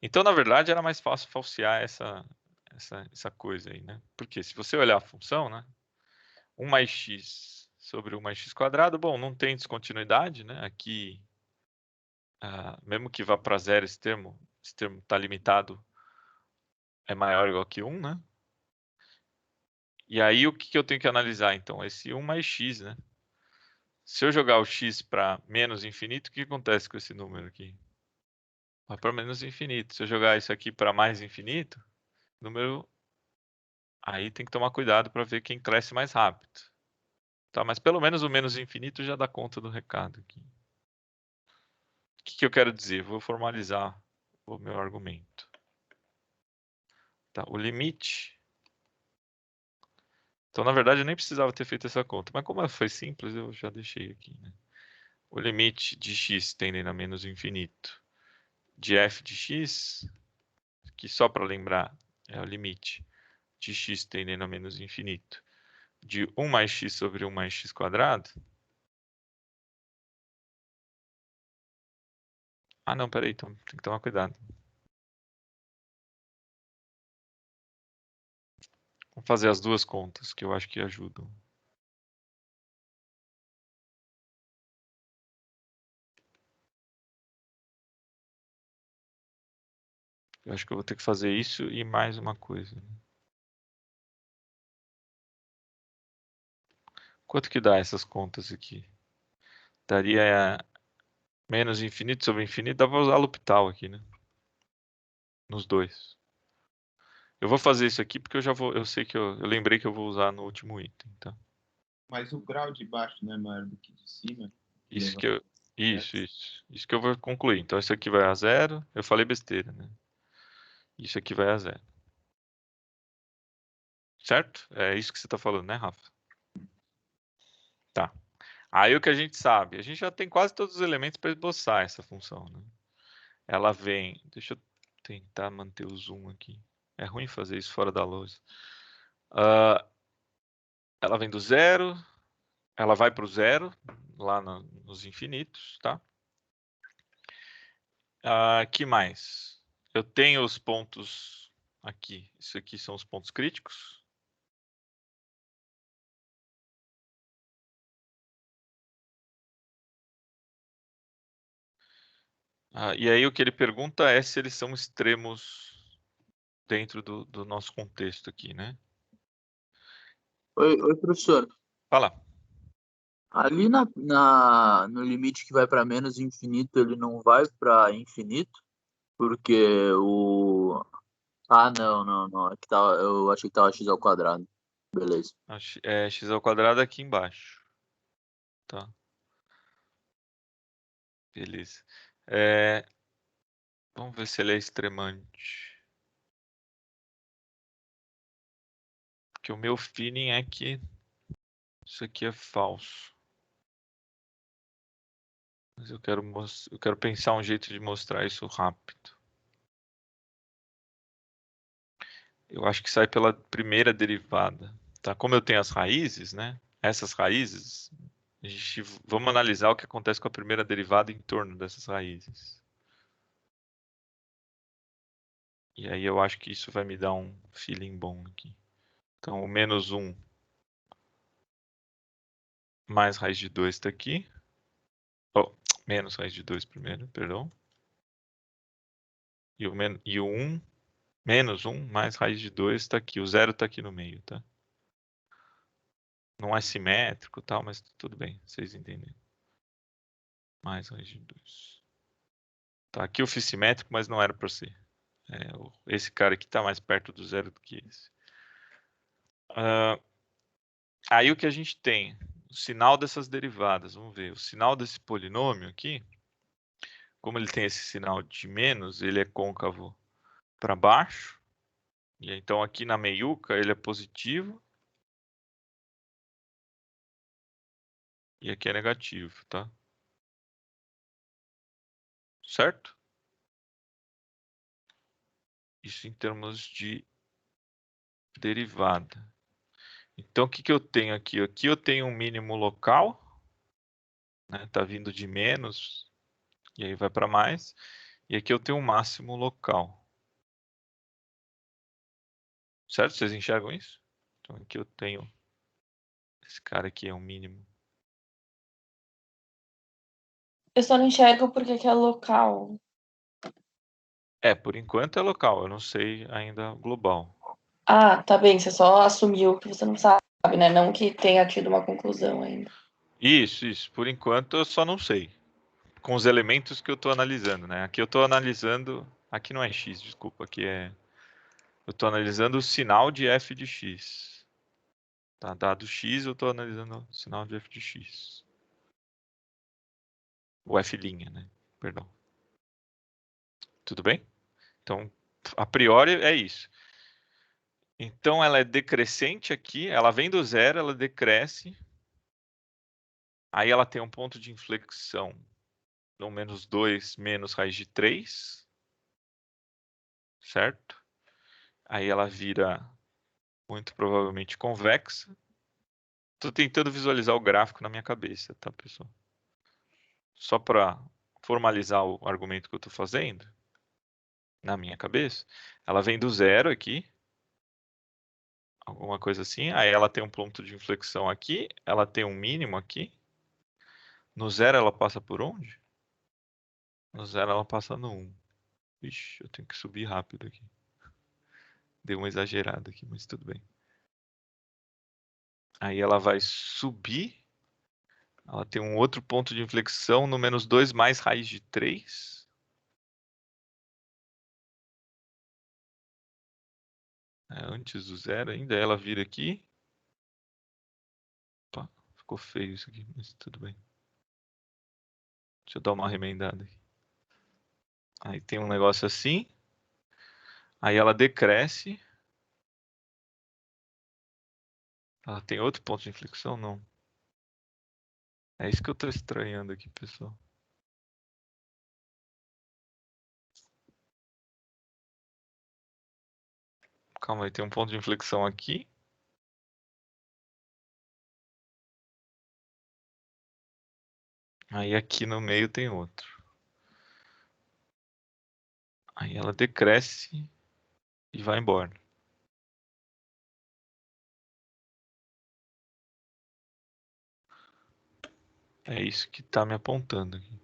Então, na verdade, era mais fácil falsear essa coisa aí, né? Porque se você olhar a função, né? 1 mais x sobre 1 mais x², bom, não tem descontinuidade, né? Aqui, mesmo que vá para zero esse termo está limitado, é maior ou igual que 1, né? E aí, o que eu tenho que analisar, então? Esse 1 mais x, né? Se eu jogar o x para menos infinito, o que acontece com esse número aqui? vai para menos infinito. Se eu jogar isso aqui para mais infinito, número... Aí tem que tomar cuidado para ver quem cresce mais rápido. Tá, mas pelo menos o menos infinito já dá conta do recado aqui. O que eu quero dizer? Vou formalizar o meu argumento. Tá, o limite... Então, na verdade, eu nem precisava ter feito essa conta. Mas como foi simples, eu já deixei aqui, né? O limite de x tendendo a menos infinito de f de x, que só para lembrar, é o limite de x tendendo a menos infinito de 1 mais x sobre 1 mais x quadrado. Ah, não, peraí, então tem que tomar cuidado. Vamos fazer as duas contas, que eu acho que ajudam. Eu acho que eu vou ter que fazer isso e mais uma coisa. Quanto que dá essas contas aqui? Daria menos infinito sobre infinito. Dá para usar L'Hopital aqui, né? Nos dois. Eu vou fazer isso aqui porque eu sei que eu lembrei que eu vou usar no último item, tá?
Mas o grau de baixo não é maior do que de cima?
Isso que eu vou concluir. Então isso aqui vai a 0. Eu falei besteira, né? Isso aqui vai a 0. Certo? É isso que você está falando, né, Rafa? Tá. Aí o que a gente sabe? A gente já tem quase todos os elementos para esboçar essa função, né? Ela vem... Deixa eu tentar manter o zoom aqui. É ruim fazer isso fora da lousa. Ela vem do 0. Ela vai para o 0, lá nos infinitos, tá? Que mais? Eu tenho os pontos aqui. Isso aqui são os pontos críticos. E aí o que ele pergunta é se eles são extremos dentro do nosso contexto aqui, né?
Oi, professor.
Fala.
Ali no limite que vai para menos infinito, ele não vai para infinito? Porque o... Ah, não. É que eu achei que tava x ao quadrado. Beleza.
É x ao quadrado aqui embaixo. Tá. Beleza. Vamos ver se ele é extremante. Porque o meu feeling é que isso aqui é falso. Mas eu quero pensar um jeito de mostrar isso rápido. Eu acho que sai pela primeira derivada. Tá? Como eu tenho as raízes, né? Essas raízes, vamos analisar o que acontece com a primeira derivada em torno dessas raízes. E aí eu acho que isso vai me dar um feeling bom aqui. Então, o menos 1 mais raiz de 2 está aqui. Menos raiz de 2 primeiro, perdão. E o 1, menos 1 mais raiz de 2 está aqui. O 0 está aqui no meio, tá? Não é simétrico e tal, mas tudo bem, vocês entendem. Mais raiz de 2. Tá, aqui eu fiz simétrico, mas não era para ser. Esse cara aqui está mais perto do 0 do que esse. Aí o que a gente tem? O sinal dessas derivadas. Vamos ver. O sinal desse polinômio aqui, como ele tem esse sinal de menos, ele é côncavo para baixo. E então aqui na meiuca ele é positivo. E aqui é negativo, tá? Certo? Isso em termos de derivada. Então o que eu tenho aqui? Aqui eu tenho um mínimo local. Né? Tá vindo de menos. E aí vai para mais. E aqui eu tenho um máximo local. Certo? Vocês enxergam isso? Então aqui eu tenho... Esse cara aqui é um mínimo.
Eu só não enxergo porque aqui é local.
Por enquanto é local. Eu não sei ainda global.
Ah, tá bem. Você só assumiu que você não sabe, né? Não que tenha tido uma conclusão ainda.
Isso. Por enquanto eu só não sei. com os elementos que eu estou analisando, né? Aqui eu estou analisando, aqui não é x, desculpa, aqui é, eu estou analisando o sinal de f de x. Tá, dado x, eu estou analisando o sinal de f de x. O f', né? Perdão. Tudo bem? Então, a priori é isso. Então, ela é decrescente aqui, ela vem do zero, ela decresce. Aí ela tem um ponto de inflexão no menos 2 menos raiz de 3. Certo? Aí ela vira muito provavelmente convexa. Estou tentando visualizar o gráfico na minha cabeça, tá, pessoal? Só para formalizar o argumento que eu estou fazendo na minha cabeça. Ela vem do zero aqui, alguma coisa assim. Aí ela tem um ponto de inflexão aqui, ela tem um mínimo aqui. No zero ela passa por onde? No zero ela passa no 1. Ixi, eu tenho que subir rápido aqui. Deu uma exagerada aqui, mas tudo bem. Aí ela vai subir. Ela tem um outro ponto de inflexão no menos 2 mais raiz de 3. Antes do zero ainda. Ela vira aqui. Opa, ficou feio isso aqui, mas tudo bem. Deixa eu dar uma remendada aqui. Aí tem um negócio assim. Aí ela decresce. Ela tem outro ponto de inflexão? Não. É isso que eu estou estranhando aqui, pessoal. Calma aí, tem um ponto de inflexão aqui. Aí aqui no meio tem outro. Aí ela decresce e vai embora. É isso que está me apontando aqui.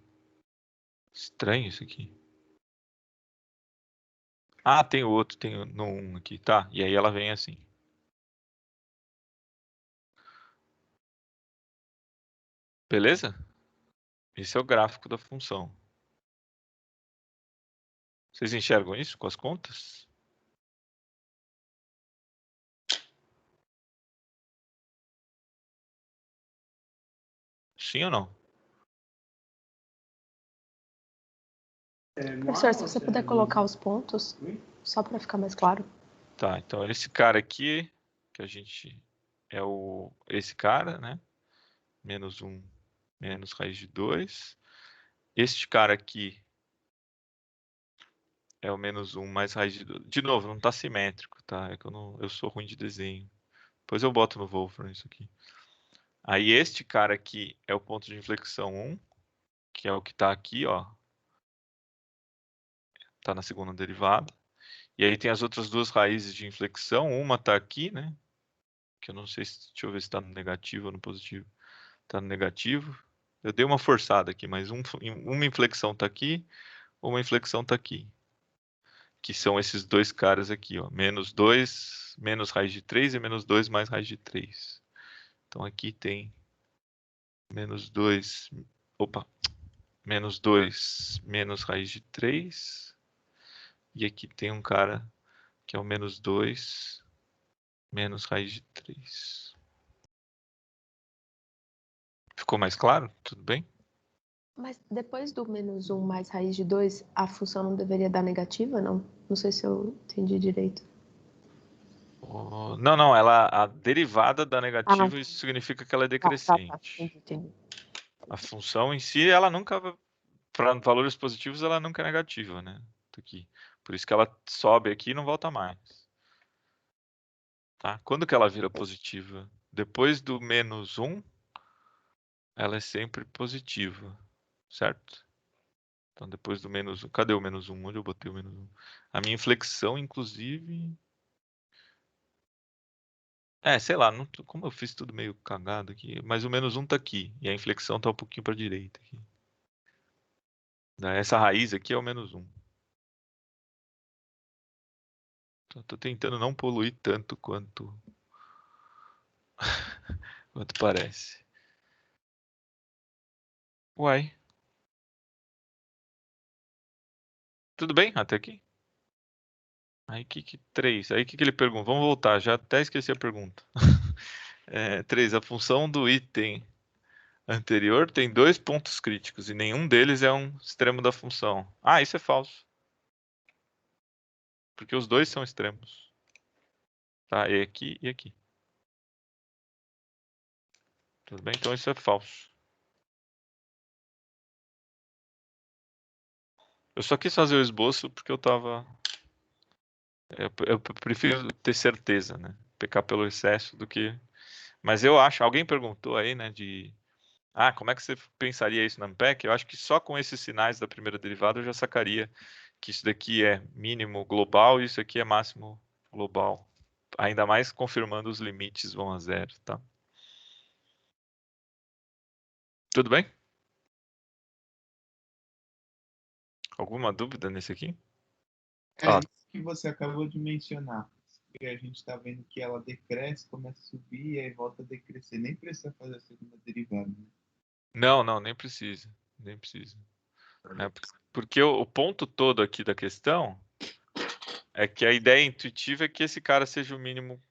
Estranho isso aqui. Ah, tem outro, tem no 1 aqui, tá? E aí ela vem assim. Beleza? Esse é o gráfico da função. Vocês enxergam isso com as contas? Sim ou não?
Professor, se você puder colocar os pontos, só para ficar mais claro.
Tá, então esse cara aqui, que a gente é esse cara, né? Menos 1 menos raiz de 2. Este cara aqui é o menos 1 mais raiz de 2. De novo, não está simétrico, tá? É que eu sou ruim de desenho. Depois eu boto no Wolfram isso aqui. Aí este cara aqui é o ponto de inflexão 1, que é o que está aqui, ó. Está na segunda derivada. E aí tem as outras duas raízes de inflexão. Uma está aqui, né? Que eu não sei se... Deixa eu ver se está no negativo ou no positivo. Está no negativo. Eu dei uma forçada aqui, mas uma inflexão está aqui, uma inflexão está aqui. Que são esses dois caras aqui, ó. Menos 2, menos raiz de 3 e menos 2 mais raiz de 3. Então aqui tem menos 2... Opa! Menos 2 menos raiz de 3. E aqui tem um cara que é o menos 2 menos raiz de 3. Ficou mais claro? Tudo bem?
Mas depois do menos 1 mais raiz de 2, a função não deveria dar negativa, não? Não sei se eu entendi direito.
Não, a derivada da negativa, isso significa que ela é decrescente.
Entendi.
A função em si, ela nunca, para valores positivos, ela nunca é negativa, né? Aqui. Por isso que ela sobe aqui e não volta mais. Tá? Quando que ela vira positiva? Depois do menos 1, ela é sempre positiva, certo? Então depois do menos 1, cadê o menos 1? Onde eu botei o menos 1? A minha inflexão, inclusive... sei lá, como eu fiz tudo meio cagado aqui, mas o menos 1 tá aqui, e a inflexão tá um pouquinho para a direita aqui. Essa raiz aqui é o menos 1. Tô tentando não poluir tanto quanto parece. Uai. Tudo bem até aqui? Aí, 3. Aí, que ele pergunta? Vamos voltar, já até esqueci a pergunta. 3. A função do item anterior tem 2 pontos críticos e nenhum deles é um extremo da função. Ah, isso é falso. Porque os dois são extremos. Tá, e aqui e aqui. Tudo bem? Então isso é falso. Eu só quis fazer o esboço porque eu tava... Eu prefiro ter certeza, né? Pecar pelo excesso do que... Mas eu acho... Alguém perguntou aí, né? Como é que você pensaria isso na MPEC? Eu acho que só com esses sinais da primeira derivada eu já sacaria que isso daqui é mínimo global e isso aqui é máximo global. Ainda mais confirmando os limites vão a zero, tá? Tudo bem? Alguma dúvida nesse aqui?
Isso que você acabou de mencionar. Porque a gente está vendo que ela decresce, começa a subir e aí volta a decrescer. Nem precisa fazer a segunda derivada. Né?
Não, nem precisa. Nem precisa. Porque o ponto todo aqui da questão é que a ideia intuitiva é que esse cara seja o mínimo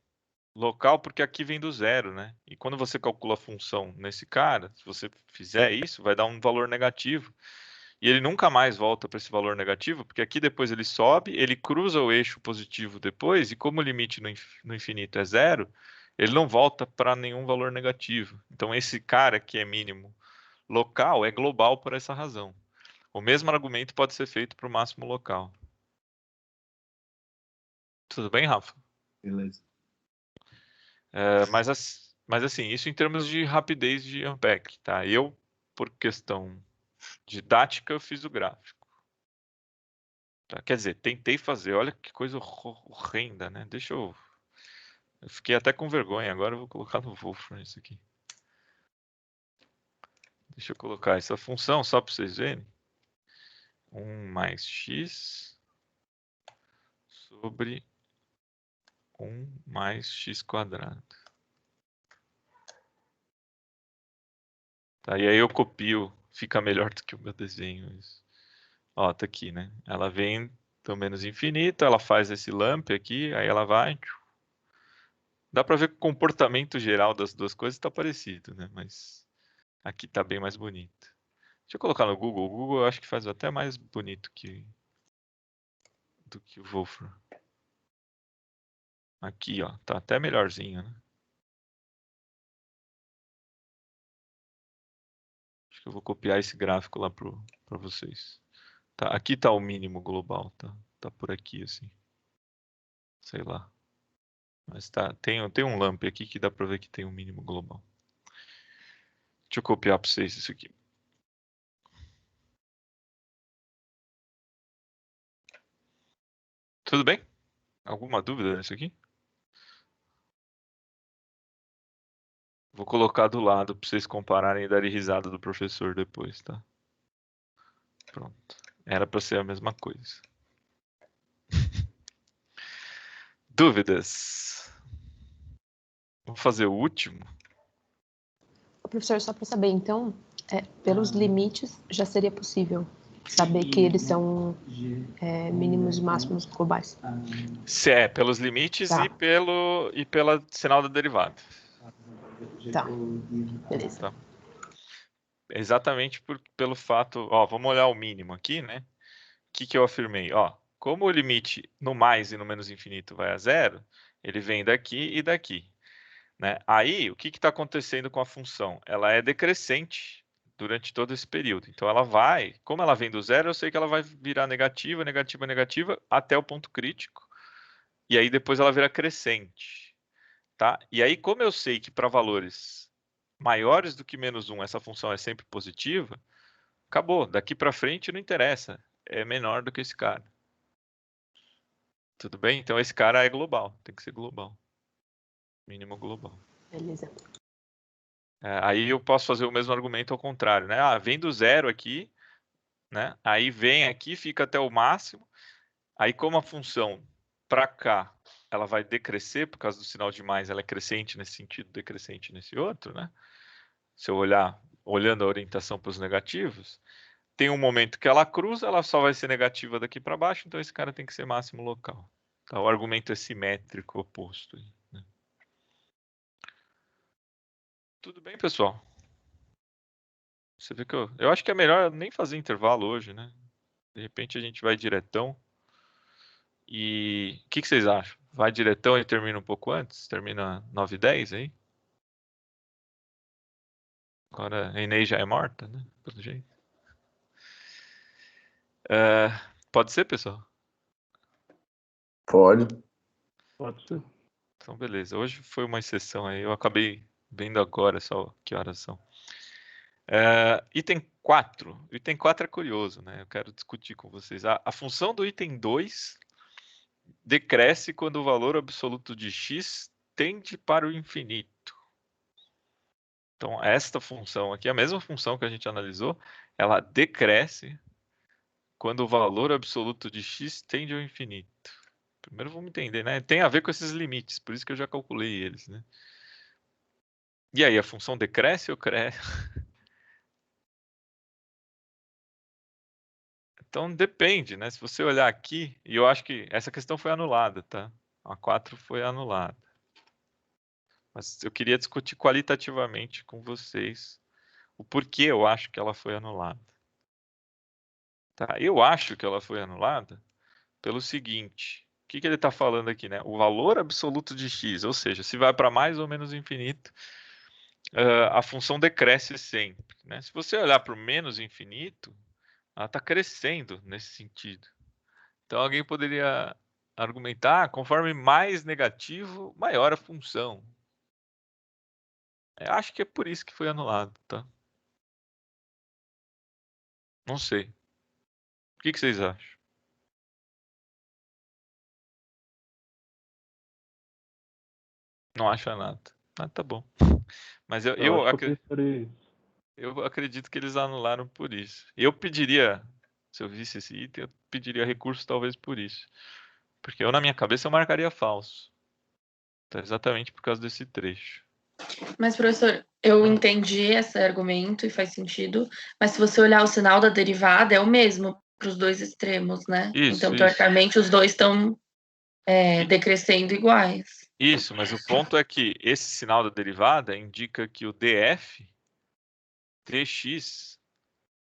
local, porque aqui vem do zero, né? E quando você calcula a função nesse cara, se você fizer isso, vai dar um valor negativo. E ele nunca mais volta para esse valor negativo, porque aqui depois ele sobe, ele cruza o eixo positivo depois, e como o limite no infinito é zero, ele não volta para nenhum valor negativo. Então esse cara que é mínimo local é global por essa razão. O mesmo argumento pode ser feito para o máximo local. Tudo bem, Rafa?
Beleza.
Mas assim, isso em termos de rapidez de unpack, tá? Eu, por questão didática, eu fiz o gráfico. Tá? Quer dizer, tentei fazer. Olha que coisa horrenda, né? Eu fiquei até com vergonha. Agora eu vou colocar no Wolfram isso aqui. Deixa eu colocar essa função só para vocês verem. 1 mais x sobre 1 mais x quadrado. Tá, e aí eu copio, fica melhor do que o meu desenho. Isso. Ó, tá aqui, né? Ela vem do menos infinito, ela faz esse lamp aqui, aí ela vai. Dá para ver que o comportamento geral das duas coisas está parecido, né? Mas aqui tá bem mais bonito. Deixa eu colocar no Google. O Google eu acho que faz até mais bonito do que o Wolfram. Aqui, ó, tá até melhorzinho, né? Acho que eu vou copiar esse gráfico lá para vocês. Tá, aqui tá o mínimo global, tá? Tá por aqui, assim. Sei lá. Mas tá, tem um lamp aqui que dá para ver que tem um mínimo global. Deixa eu copiar para vocês isso aqui. Tudo bem? Alguma dúvida nisso aqui? Vou colocar do lado para vocês compararem e darem risada do professor depois, tá? Pronto. Era para ser a mesma coisa. Dúvidas? Vamos fazer o último?
Professor, só para saber, então, pelos limites já seria possível saber que eles são mínimos e máximos globais.
Se é, pelos limites
Tá.
e pela sinal da derivada.
Tá. Beleza.
Tá. Exatamente pelo fato... Ó, vamos olhar o mínimo aqui, né? O que eu afirmei? Ó, como o limite no mais e no menos infinito vai a zero, ele vem daqui e daqui. Né? Aí, o que está acontecendo com a função? Ela é decrescente durante todo esse período. Então, ela vai, como ela vem do zero, eu sei que ela vai virar negativa, negativa, negativa, até o ponto crítico. E aí, depois ela vira crescente. Tá? E aí, como eu sei que para valores maiores do que menos 1, essa função é sempre positiva, acabou. Daqui para frente não interessa. É menor do que esse cara. Tudo bem? Então, esse cara é global. Tem que ser global. Mínimo global.
Beleza.
Aí eu posso fazer o mesmo argumento ao contrário, né? Ah, vem do zero aqui, né? Aí vem aqui, fica até o máximo. Aí como a função para cá, ela vai decrescer por causa do sinal de mais, ela é crescente nesse sentido, decrescente nesse outro, né? Se eu olhando a orientação para os negativos, tem um momento que ela cruza, ela só vai ser negativa daqui para baixo, então esse cara tem que ser máximo local. Tá? O argumento é simétrico oposto. Né? Tudo bem, pessoal? Você vê que eu acho que é melhor nem fazer intervalo hoje, né? De repente a gente vai diretão. E o que vocês acham? Vai diretão e termina um pouco antes? Termina 9h10 aí? Agora a Inês já é morta, né? Pelo jeito. Pode ser, pessoal?
Pode.
Pode ser.
Então, beleza. Hoje foi uma exceção aí. Eu acabei vendo agora só que horas são. Item 4. Item 4 é curioso, né? Eu quero discutir com vocês. A função do item 2 decresce quando o valor absoluto de x tende para o infinito. Então, esta função aqui, a mesma função que a gente analisou, ela decresce quando o valor absoluto de x tende ao infinito. Primeiro vamos entender, né? Tem a ver com esses limites, por isso que eu já calculei eles, né? E aí, a função decresce ou cresce? Então depende, né? Se você olhar aqui, e eu acho que essa questão foi anulada, tá? A 4 foi anulada. Mas eu queria discutir qualitativamente com vocês o porquê eu acho que ela foi anulada. Tá? Eu acho que ela foi anulada pelo seguinte. O que ele está falando aqui, né? O valor absoluto de x, ou seja, se vai para mais ou menos infinito, a função decresce sempre. Né? Se você olhar para o menos infinito, ela está crescendo nesse sentido. Então alguém poderia argumentar, conforme mais negativo, maior a função. Eu acho que é por isso que foi anulado, tá? Não sei. O que vocês acham? Não acha nada. Ah, tá bom. Mas
Eu acho que eu pensaria isso.
eu acredito que eles anularam por isso. Eu pediria, se eu visse esse item, eu pediria recurso talvez por isso. Porque eu, na minha cabeça, eu marcaria falso. Tá? Exatamente por causa desse trecho.
Mas, professor, eu entendi esse argumento e faz sentido, mas se você olhar o sinal da derivada, é o mesmo para os dois extremos, né? Então, teoricamente, os dois estão decrescendo iguais.
Isso, mas o ponto é que esse sinal da derivada indica que o df dx,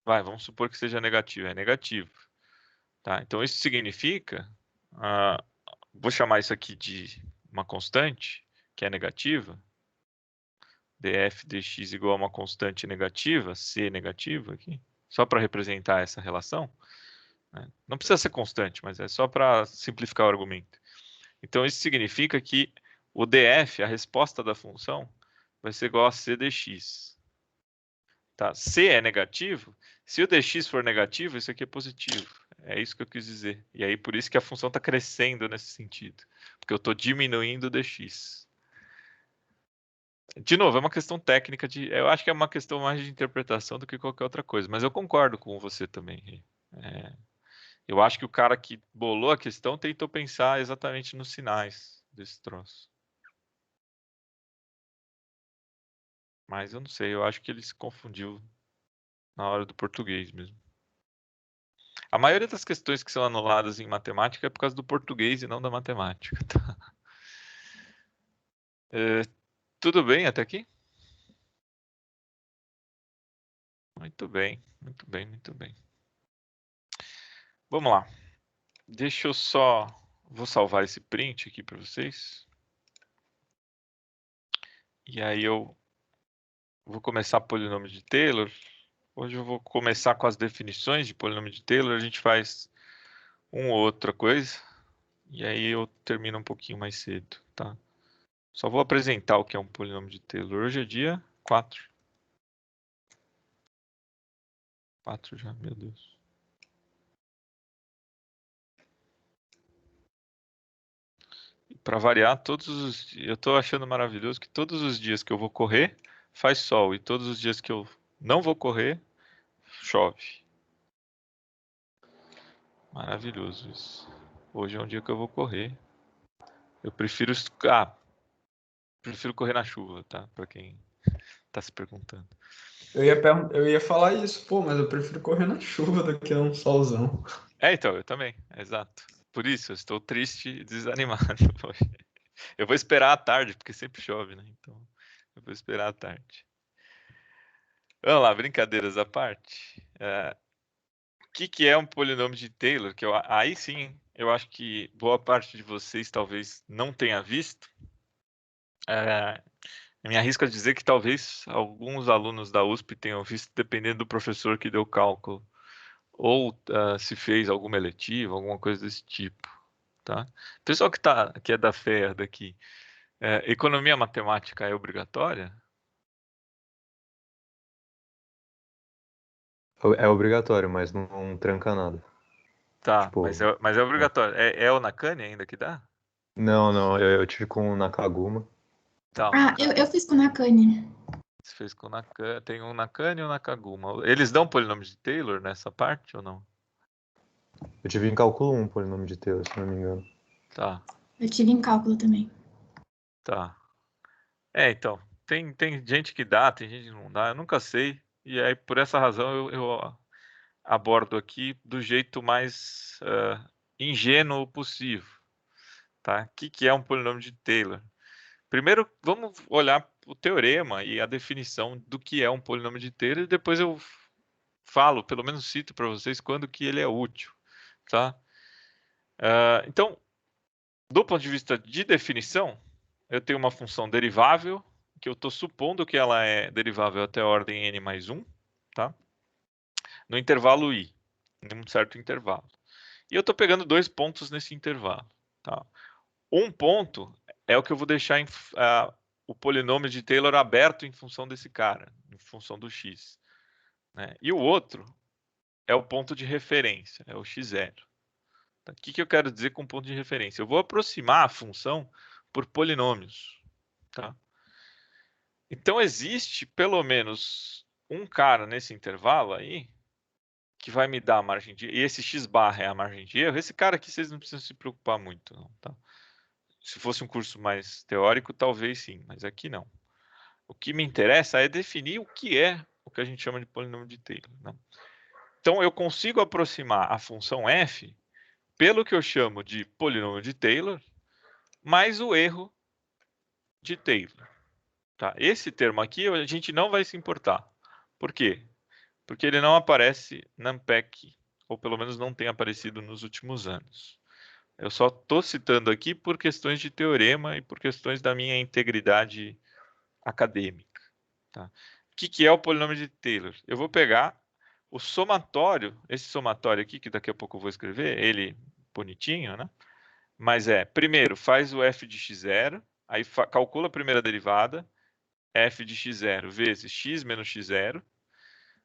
vamos supor que seja negativo, é negativo. Tá? Então isso significa, vou chamar isso aqui de uma constante, que é negativa, df dx igual a uma constante negativa, c negativa aqui, só para representar essa relação. Né? Não precisa ser constante, mas é só para simplificar o argumento. Então isso significa que o df, a resposta da função, vai ser igual a c dx. Tá? C é negativo. Se o dx for negativo, isso aqui é positivo. É isso que eu quis dizer. E aí, por isso que a função está crescendo nesse sentido. Porque eu estou diminuindo o dx. De novo, é uma questão técnica. Eu acho que é uma questão mais de interpretação do que qualquer outra coisa. Mas eu concordo com você também. Eu acho que o cara que bolou a questão tentou pensar exatamente nos sinais desse troço. Mas eu não sei. Eu acho que ele se confundiu na hora do português mesmo. A maioria das questões que são anuladas em matemática é por causa do português e não da matemática. Tá? Tudo bem até aqui? Muito bem, muito bem, muito bem. Vamos lá. Deixa eu só... Vou salvar esse print aqui para vocês. E aí eu vou começar polinômio de Taylor. Hoje eu vou começar com as definições de polinômio de Taylor. A gente faz uma ou outra coisa. E aí eu termino um pouquinho mais cedo, tá? Só vou apresentar o que é um polinômio de Taylor. Hoje é dia 4. 4 já, meu Deus. Para variar, eu tô achando maravilhoso que todos os dias que eu vou correr, faz sol. E todos os dias que eu não vou correr, chove. Maravilhoso isso. Hoje é um dia que eu vou correr. Eu prefiro correr na chuva, tá? Para quem tá se perguntando.
Eu ia falar isso, pô, mas eu prefiro correr na chuva do que num solzão.
Então, eu também, exato. Por isso, eu estou triste e desanimado hoje. Eu vou esperar a tarde, porque sempre chove, né? Então, eu vou esperar a tarde. Vamos lá, brincadeiras à parte. O que é um polinômio de Taylor? Aí sim, eu acho que boa parte de vocês talvez não tenha visto. Eu me arrisco a dizer que talvez alguns alunos da USP tenham visto, dependendo do professor que deu cálculo. Ou se fez alguma eletiva, alguma coisa desse tipo. Tá? Pessoal que é da FEA daqui, economia matemática é obrigatória?
É obrigatório, mas não tranca nada.
Tá,
Tipo,
mas é obrigatório. É o Nakane ainda que dá?
não, eu tive com o Nakaguma.
Tá, o
Ah,
Nakane.
eu fiz com o Nakane.
Você fez com o Nakane. Tem um Nakane e um Nakaguma. Eles dão polinômio de Taylor nessa parte ou não?
Eu tive em cálculo 1 polinômio de Taylor, se não me engano.
Tá,
Eu tive em cálculo também.
tá. Então, tem gente que dá, tem gente que não dá, eu nunca sei. E aí, por essa razão, eu abordo aqui do jeito mais ingênuo possível. Tá? O que é um polinômio de Taylor? Primeiro, vamos olhar o teorema e a definição do que é um polinômio de Taylor, e depois eu falo, pelo menos cito para vocês quando que ele é útil. Tá? Então, do ponto de vista de definição, eu tenho uma função derivável, que eu estou supondo que ela é derivável até a ordem n mais 1, tá? No intervalo i, em um certo intervalo. E eu estou pegando 2 pontos nesse intervalo. Tá? Um ponto é o que eu vou deixar o polinômio de Taylor aberto em função desse cara, em função do x. Né? E o outro é o ponto de referência, é o x0. Tá? O que eu quero dizer com ponto de referência? Eu vou aproximar a função por polinômios. Tá? Então existe pelo menos um cara nesse intervalo aí que vai me dar a margem de erro, e esse x barra é a margem de erro. Esse cara aqui vocês não precisam se preocupar muito, não, tá? Se fosse um curso mais teórico, talvez sim, mas aqui não. O que me interessa é definir o que é o que a gente chama de polinômio de Taylor. Né? Então eu consigo aproximar a função f pelo que eu chamo de polinômio de Taylor mais o erro de Taylor. Tá? Esse termo aqui a gente não vai se importar. Por quê? Porque ele não aparece na NumPAC, ou pelo menos não tem aparecido nos últimos anos. Eu só estou citando aqui por questões de teorema e por questões da minha integridade acadêmica. Tá? O que é o polinômio de Taylor? Eu vou pegar o somatório, esse somatório aqui, que daqui a pouco eu vou escrever, ele bonitinho, né? Mas primeiro, faz o f de x0, aí calcula a primeira derivada, f de x0 vezes x menos x0,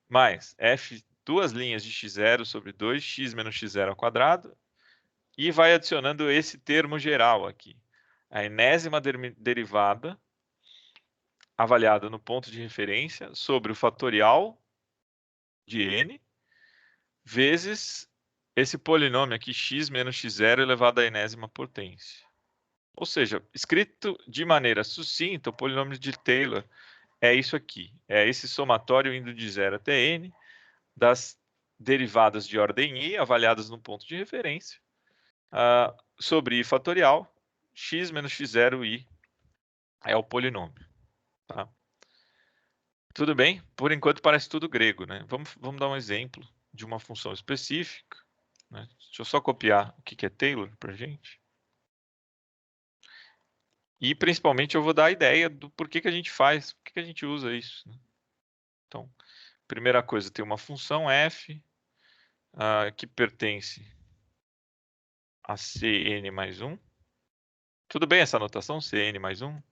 mais f, duas linhas de x0 sobre 2x menos x0 ao quadrado, e vai adicionando esse termo geral aqui. A enésima derivada avaliada no ponto de referência sobre o fatorial de n vezes esse polinômio aqui, x menos x0 elevado à enésima potência. Ou seja, escrito de maneira sucinta, o polinômio de Taylor é isso aqui. É esse somatório indo de 0 até n das derivadas de ordem i avaliadas no ponto de referência sobre i fatorial, x menos x0 i é o polinômio. Tá? Tudo bem? Por enquanto parece tudo grego, né? Vamos dar um exemplo de uma função específica. Né? Deixa eu só copiar o que é Taylor para a gente. E principalmente eu vou dar a ideia do porquê que a gente faz, por que a gente usa isso. Né? Então, primeira coisa, tem uma função f que pertence a Cn mais 1. Tudo bem essa notação, Cn mais 1?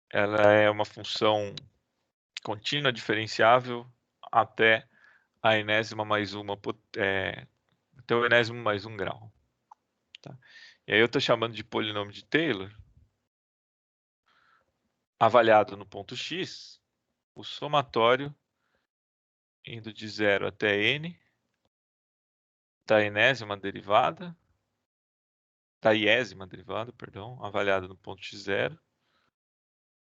Ela é uma função contínua diferenciável até a enésima mais uma, até o enésimo mais 1 grau. Tá? E aí eu estou chamando de polinômio de Taylor, avaliado no ponto x, o somatório indo de 0 até n, da enésima derivada, da iésima derivada, perdão, avaliada no ponto x0,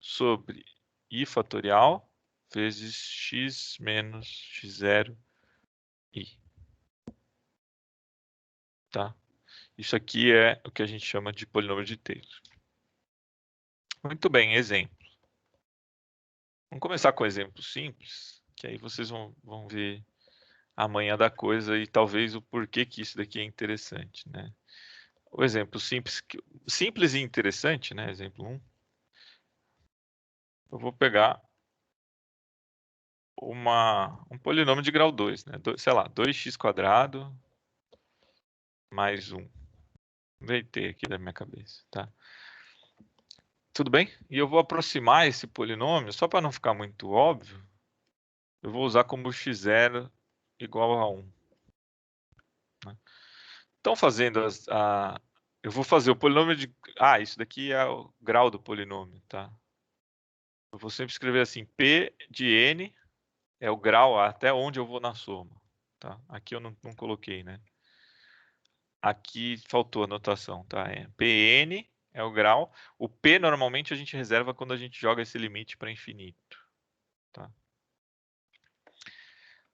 sobre i fatorial vezes x menos x0 i. Tá? Isso aqui é o que a gente chama de polinômio de Taylor. Muito bem, exemplo. Vamos começar com um exemplo simples, que aí vocês vão ver a manha da coisa e talvez o porquê que isso daqui é interessante, né? O exemplo simples e interessante, né? Exemplo 1. Eu vou pegar um polinômio de grau 2, né? Sei lá, 2x² mais 1. Inventei aqui da minha cabeça, tá? Tudo bem? E eu vou aproximar esse polinômio, só para não ficar muito óbvio, eu vou usar como x0 igual a 1. Né? Então, eu vou fazer o polinômio de... isso daqui é o grau do polinômio, tá? Eu vou sempre escrever assim, P de n é o grau até onde eu vou na soma. Tá? Aqui eu não coloquei, né? Aqui faltou a notação, tá? Pn é o grau. O P normalmente a gente reserva quando a gente joga esse limite para infinito. Tá?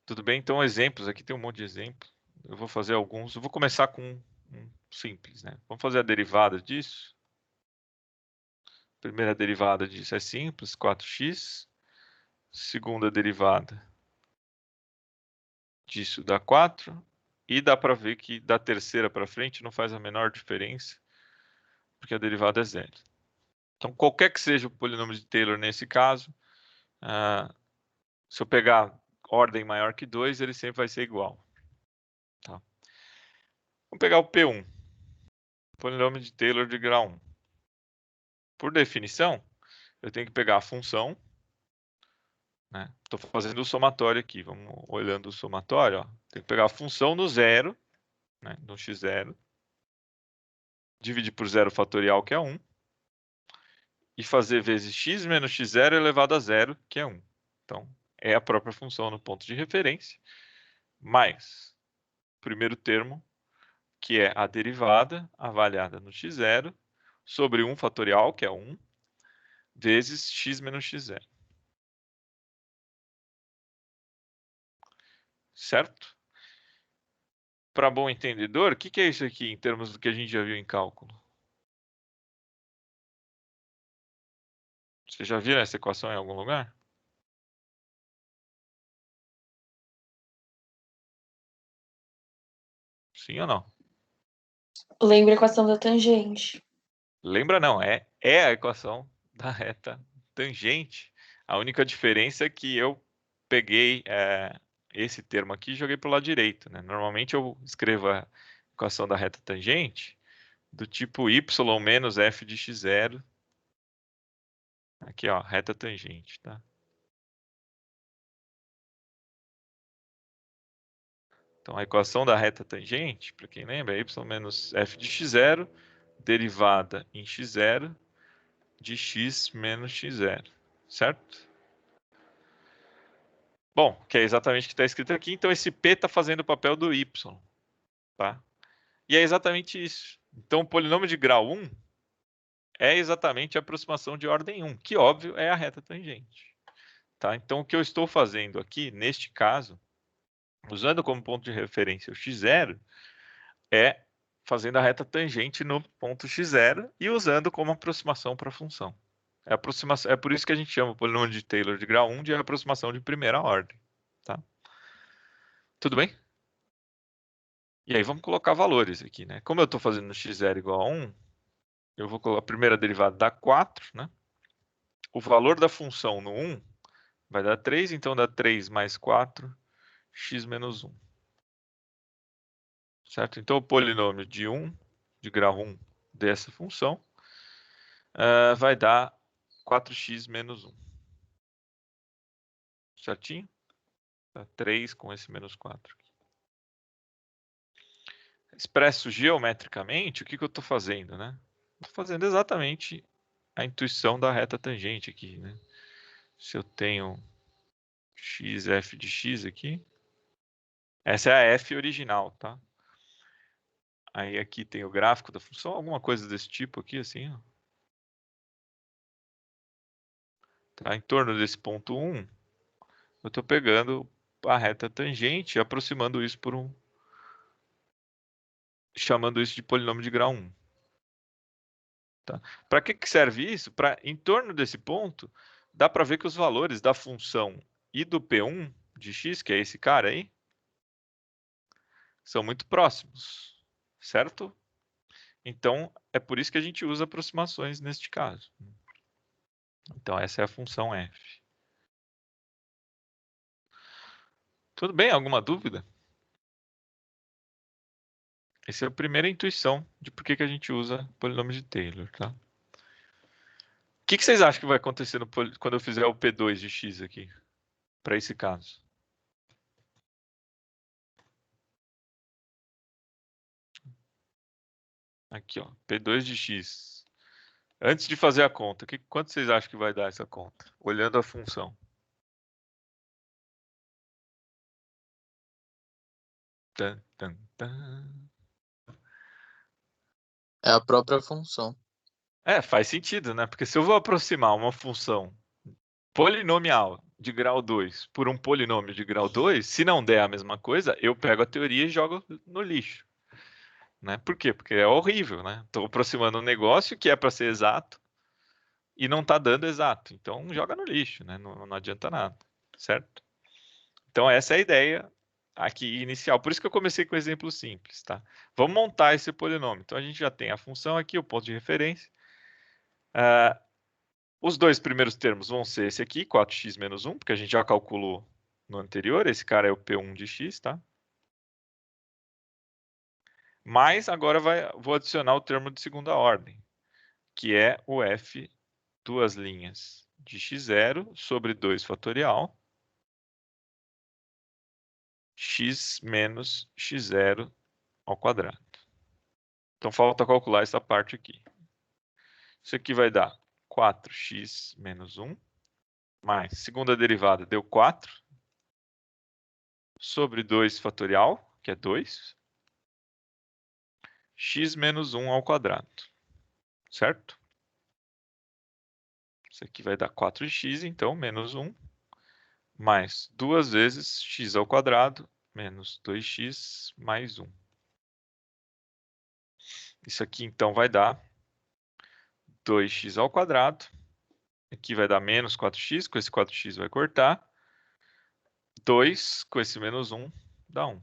Tudo bem? Então, exemplos. Aqui tem um monte de exemplos. Eu vou fazer alguns. Eu vou começar com um simples, né? Vamos fazer a derivada disso. Primeira derivada disso é simples, 4x. Segunda derivada disso dá 4. E dá para ver que da terceira para frente não faz a menor diferença, porque a derivada é zero. Então, qualquer que seja o polinômio de Taylor nesse caso, se eu pegar ordem maior que 2, ele sempre vai ser igual. Tá? Vamos pegar o P1, polinômio de Taylor de grau 1. Por definição, eu tenho que pegar a função. Estou fazendo o somatório aqui. Vamos olhando o somatório. Ó. Tenho que pegar a função no zero, né, no x0. Dividir por zero fatorial, que é 1. E fazer vezes x menos x0 elevado a zero, que é 1. Então, é a própria função no ponto de referência, mais o primeiro termo, que é a derivada avaliada no x0, sobre 1 fatorial, que é 1, vezes x menos x0. Certo? Para bom entendedor, o que é isso aqui em termos do que a gente já viu em cálculo? Você já viu essa equação em algum lugar? Sim ou não?
Lembra a equação da tangente.
Lembra não, é a equação da reta tangente. A única diferença é que eu peguei esse termo aqui e joguei para o lado direito. Né? Normalmente eu escrevo a equação da reta tangente do tipo y menos f de x0. Aqui, ó, reta tangente, tá? Então, a equação da reta tangente, para quem lembra, é y menos f de x0, derivada em x0 de x menos x0, certo? Bom, que é exatamente o que está escrito aqui. Então, esse P está fazendo o papel do y, tá? E é exatamente isso. Então, o polinômio de grau 1 é exatamente a aproximação de ordem 1, que, óbvio, é a reta tangente. Tá? Então, o que eu estou fazendo aqui, neste caso, usando como ponto de referência o x0, é fazendo a reta tangente no ponto x0 e usando como aproximação para a função. É por isso que a gente chama o polinômio de Taylor de grau 1 de aproximação de primeira ordem. Tá? Tudo bem? E aí vamos colocar valores aqui, né? Como eu estou fazendo x0 igual a 1, eu vou colocar a primeira derivada dá 4, né? O valor da função no 1 vai dar 3, então dá 3 mais 4, x menos 1. Certo? Então o polinômio de 1, de grau 1 dessa função, vai dar 4x menos 1. Certinho? Dá 3 com esse menos 4. Expresso geometricamente, o que eu estou fazendo, né? Estou fazendo exatamente a intuição da reta tangente aqui, né? Se eu tenho x, f de x aqui, essa é a f original, tá? Aí aqui tem o gráfico da função, alguma coisa desse tipo aqui, assim, ó. Tá? Em torno desse ponto 1, eu estou pegando a reta tangente e aproximando isso por chamando isso de polinômio de grau 1. Tá? Para que serve isso? Em torno desse ponto, dá para ver que os valores da função e do P1 de x, que é esse cara aí, são muito próximos, certo? Então, é por isso que a gente usa aproximações neste caso. Então, essa é a função f. Tudo bem? Alguma dúvida? Essa é a primeira intuição de por que a gente usa polinômio de Taylor, tá? O que vocês acham que vai acontecer quando eu fizer o P2 de x aqui, para esse caso? Aqui, ó, P2 de x. Antes de fazer a conta, quanto vocês acham que vai dar essa conta? Olhando a função. Tan, tan, tan.
É a própria função.
Faz sentido, né? Porque se eu vou aproximar uma função polinomial de grau 2 por um polinômio de grau 2, se não der a mesma coisa, eu pego a teoria e jogo no lixo. Né? Por quê? Porque é horrível, né? Estou aproximando um negócio que é para ser exato e não está dando exato. Então, joga no lixo, né? Não adianta nada, certo? Então, essa é a ideia aqui inicial. Por isso que eu comecei com um exemplo simples, tá? Vamos montar esse polinômio. Então, a gente já tem a função aqui, o ponto de referência. Os dois primeiros termos vão ser esse aqui, 4x menos 1, porque a gente já calculou no anterior. Esse cara é o P1 de x, tá? Mas agora vou adicionar o termo de segunda ordem, que é o f, duas linhas de x0 sobre 2 fatorial, x menos x0 ao quadrado. Então, falta calcular essa parte aqui. Isso aqui vai dar 4x menos 1, mais segunda derivada deu 4, sobre 2 fatorial, que é 2, x menos 1 ao quadrado, certo? Isso aqui vai dar 4x, então, menos 1, mais 2 vezes x ao quadrado, menos 2x mais 1. Isso aqui, então, vai dar 2x ao quadrado. Aqui vai dar menos 4x, com esse 4x vai cortar. 2 com esse menos 1 dá 1.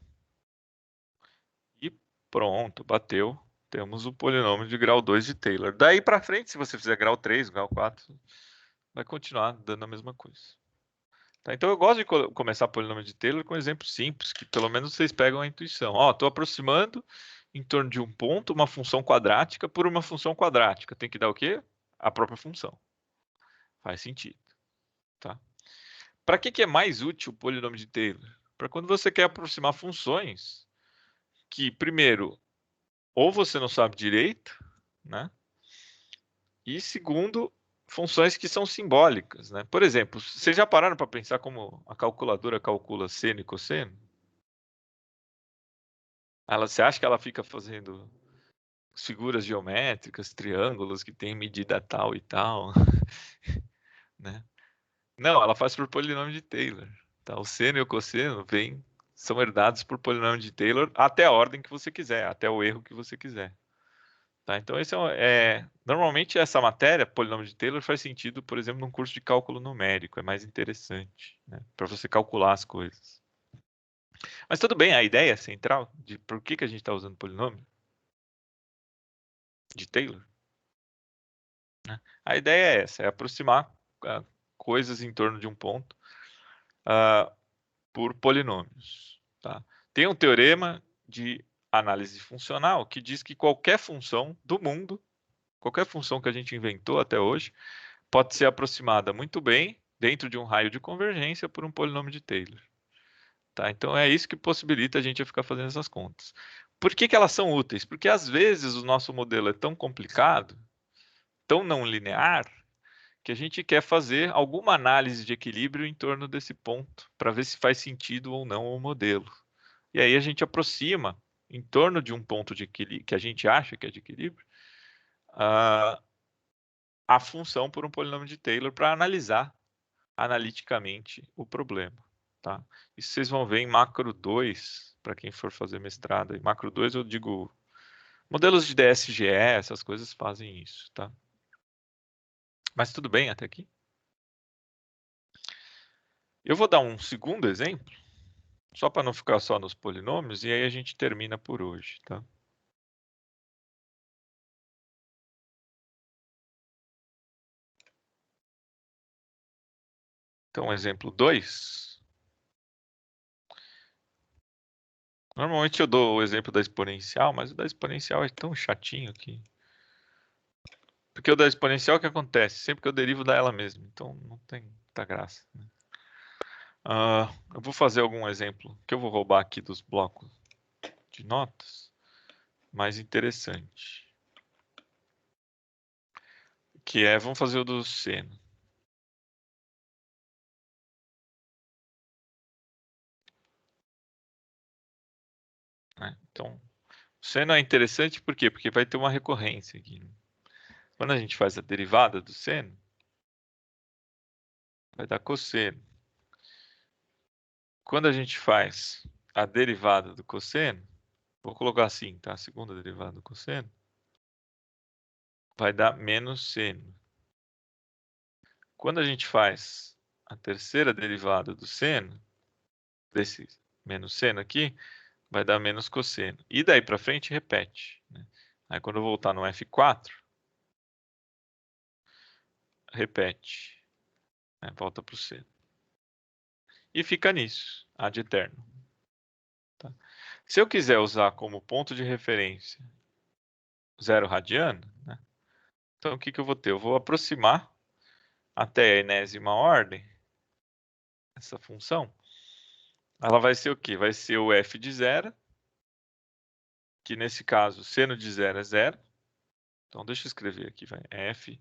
E pronto, bateu. Temos o polinômio de grau 2 de Taylor. Daí para frente, se você fizer grau 3, grau 4, vai continuar dando a mesma coisa. Tá, então eu gosto de começar polinômio de Taylor com um exemplo simples, que pelo menos vocês pegam a intuição. Ó, estou aproximando em torno de um ponto uma função quadrática por uma função quadrática. Tem que dar o quê? A própria função. Faz sentido. Tá? Para que é mais útil o polinômio de Taylor? Para quando você quer aproximar funções que, primeiro, ou você não sabe direito, né? E segundo, funções que são simbólicas, né? Por exemplo, vocês já pararam para pensar como a calculadora calcula seno e cosseno? Você acha que ela fica fazendo figuras geométricas, triângulos que tem medida tal e tal, né? Não, ela faz por polinômio de Taylor. Tá? O seno e o cosseno são herdados por polinômio de Taylor até a ordem que você quiser, até o erro que você quiser. Tá? Então, esse normalmente essa matéria, polinômio de Taylor, faz sentido, por exemplo, num curso de cálculo numérico. É mais interessante, né? Para você calcular as coisas. Mas tudo bem, a ideia central de por que a gente está usando polinômio de Taylor, né? A ideia é essa, é aproximar coisas em torno de um ponto por polinômios. Tá? Tem um teorema de análise funcional que diz que qualquer função do mundo, qualquer função que a gente inventou até hoje, pode ser aproximada muito bem dentro de um raio de convergência por um polinômio de Taylor. Tá? Então é isso que possibilita a gente ficar fazendo essas contas. Por que elas são úteis? Porque às vezes o nosso modelo é tão complicado, tão não linear, que a gente quer fazer alguma análise de equilíbrio em torno desse ponto, para ver se faz sentido ou não o modelo. E aí a gente aproxima, em torno de um ponto de equilíbrio, que a gente acha que é de equilíbrio, a função por um polinômio de Taylor para analisar analiticamente o problema, tá? Isso vocês vão ver em macro 2, para quem for fazer mestrado. Em macro 2 eu digo, modelos de DSGE, essas coisas fazem isso, tá? Mas tudo bem até aqui? Eu vou dar um segundo exemplo, só para não ficar só nos polinômios, e aí a gente termina por hoje, tá? Então, exemplo 2. Normalmente eu dou o exemplo da exponencial, mas o da exponencial é tão chatinho que... Porque o da exponencial, o que acontece? Sempre que eu derivo dá ela mesma, então não tem muita graça, né? Eu vou fazer algum exemplo que eu vou roubar aqui dos blocos de notas, mais interessante. Que é, vamos fazer o do seno. Né? Então, o seno é interessante por quê? Porque vai ter uma recorrência aqui. Quando a gente faz a derivada do seno, vai dar cosseno. Quando a gente faz a derivada do cosseno, vou colocar assim, tá? A segunda derivada do cosseno, vai dar menos seno. Quando a gente faz a terceira derivada do seno, desse menos seno aqui, vai dar menos cosseno. E daí para frente repete, né? Aí quando eu voltar no F4, repete, né? Volta para o seno. E fica nisso, ad eterno. Tá? Se eu quiser usar como ponto de referência 0 radiano, né? Então o que eu vou ter? Eu vou aproximar até a enésima ordem essa função. Ela vai ser o quê? Vai ser o f de 0, que nesse caso seno de 0 é 0. Então deixa eu escrever aqui, vai, f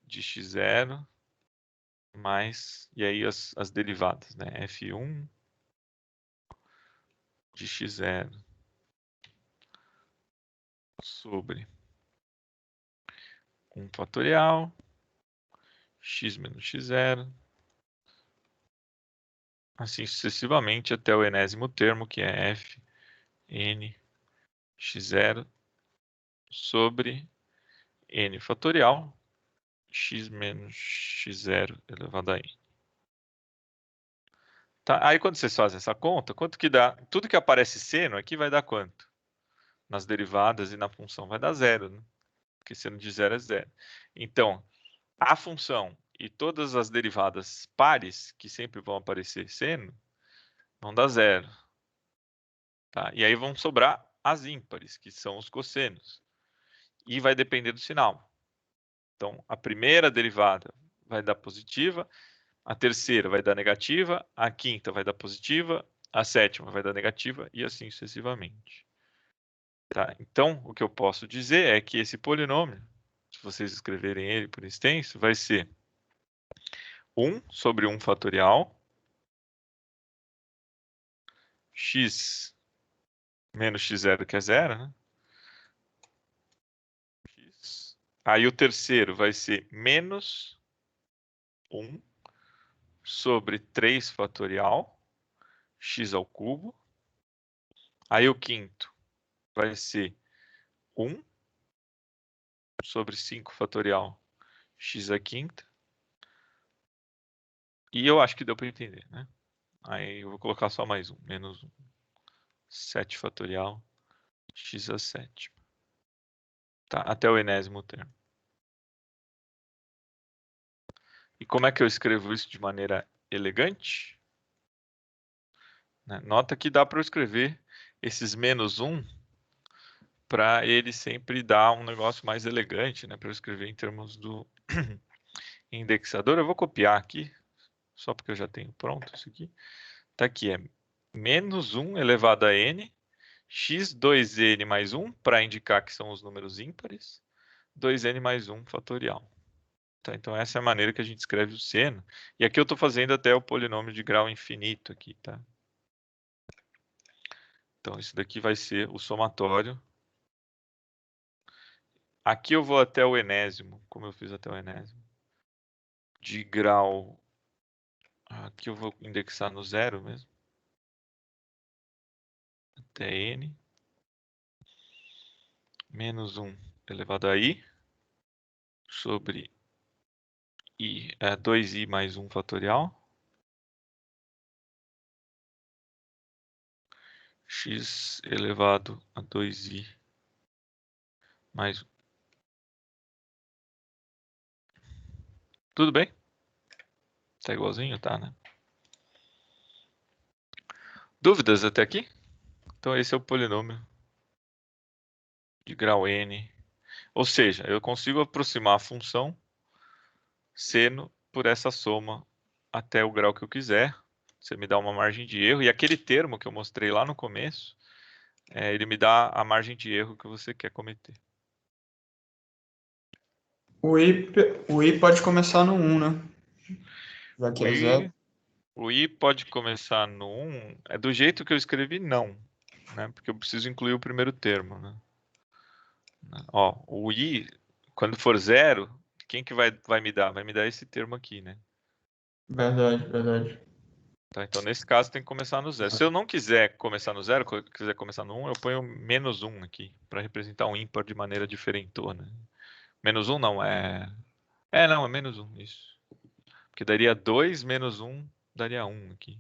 de x0 mais, e aí as derivadas, né? F1 de x0 sobre 1 fatorial, x menos x0, assim sucessivamente até o enésimo termo, que é f n x0 sobre n fatorial, x menos x0 elevado a n. Tá? Aí quando vocês fazem essa conta, quanto que dá? Tudo que aparece seno aqui vai dar quanto? Nas derivadas e na função vai dar 0, né? Porque seno de 0 é 0. Então, a função e todas as derivadas pares, que sempre vão aparecer seno, vão dar 0. Tá? E aí vão sobrar as ímpares, que são os cossenos. E vai depender do sinal. Então, a primeira derivada vai dar positiva, a terceira vai dar negativa, a quinta vai dar positiva, a sétima vai dar negativa e assim sucessivamente. Tá? Então, o que eu posso dizer é que esse polinômio, se vocês escreverem ele por extenso, vai ser 1 sobre 1 fatorial, x menos x0, que é 0, né? X. Aí o terceiro vai ser menos 1 sobre 3 fatorial, x ao cubo. Aí o quinto vai ser 1 sobre 5 fatorial, x à quinta. E eu acho que deu para entender, né? Aí eu vou colocar só mais um, menos 1. 7 fatorial, x à sétima. Tá? Até o enésimo termo. E como é que eu escrevo isso de maneira elegante? Né? Nota que dá para eu escrever esses menos 1 para ele sempre dar um negócio mais elegante, né? Para eu escrever em termos do indexador. Eu vou copiar aqui, só porque eu já tenho pronto isso aqui. Tá aqui, é menos 1 elevado a n, x 2n mais 1, para indicar que são os números ímpares, 2n mais 1 fatorial. Tá, então essa é a maneira que a gente escreve o seno. E aqui eu estou fazendo até o polinômio de grau infinito aqui, tá? Então isso daqui vai ser o somatório. Aqui eu vou até o enésimo, como eu fiz até o enésimo, de grau Aqui eu vou indexar no 0 mesmo. Até n. Menos 1 elevado a i. Sobre i, 2i mais 1 fatorial. X elevado a 2i mais 1. Tudo bem? Tá igualzinho, tá, né? Dúvidas até aqui? Então esse é o polinômio de grau n. Ou seja, eu consigo aproximar a função seno por essa soma até o grau que eu quiser. Você me dá uma margem de erro. E aquele termo que eu mostrei lá no começo, ele me dá a margem de erro que você quer cometer.
O I pode começar no 1, né? Já que é 0.
O i pode começar no 1. É do jeito que eu escrevi, não. Né? Porque eu preciso incluir o primeiro termo. Né? Ó, o i, quando for 0, quem que vai me dar? Vai me dar esse termo aqui, né?
Verdade, verdade.
Tá, então, nesse caso, tem que começar no 0. Se eu não quiser começar no 0, quiser começar no 1, eu ponho menos 1 aqui, para representar um ímpar de maneira diferentona. Menos 1 não, não, é menos 1, isso. Porque daria 2 menos 1, daria 1 aqui.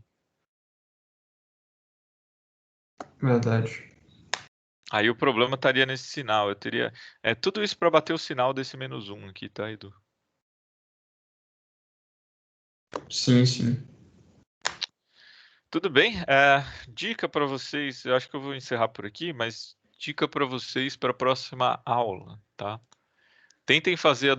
Verdade.
Aí o problema estaria nesse sinal. Eu teria tudo isso para bater o sinal desse menos 1 aqui, tá, Edu?
Sim, sim.
Tudo bem. Dica para vocês, eu acho que eu vou encerrar por aqui, mas dica para vocês para a próxima aula, tá? Tentem fazer a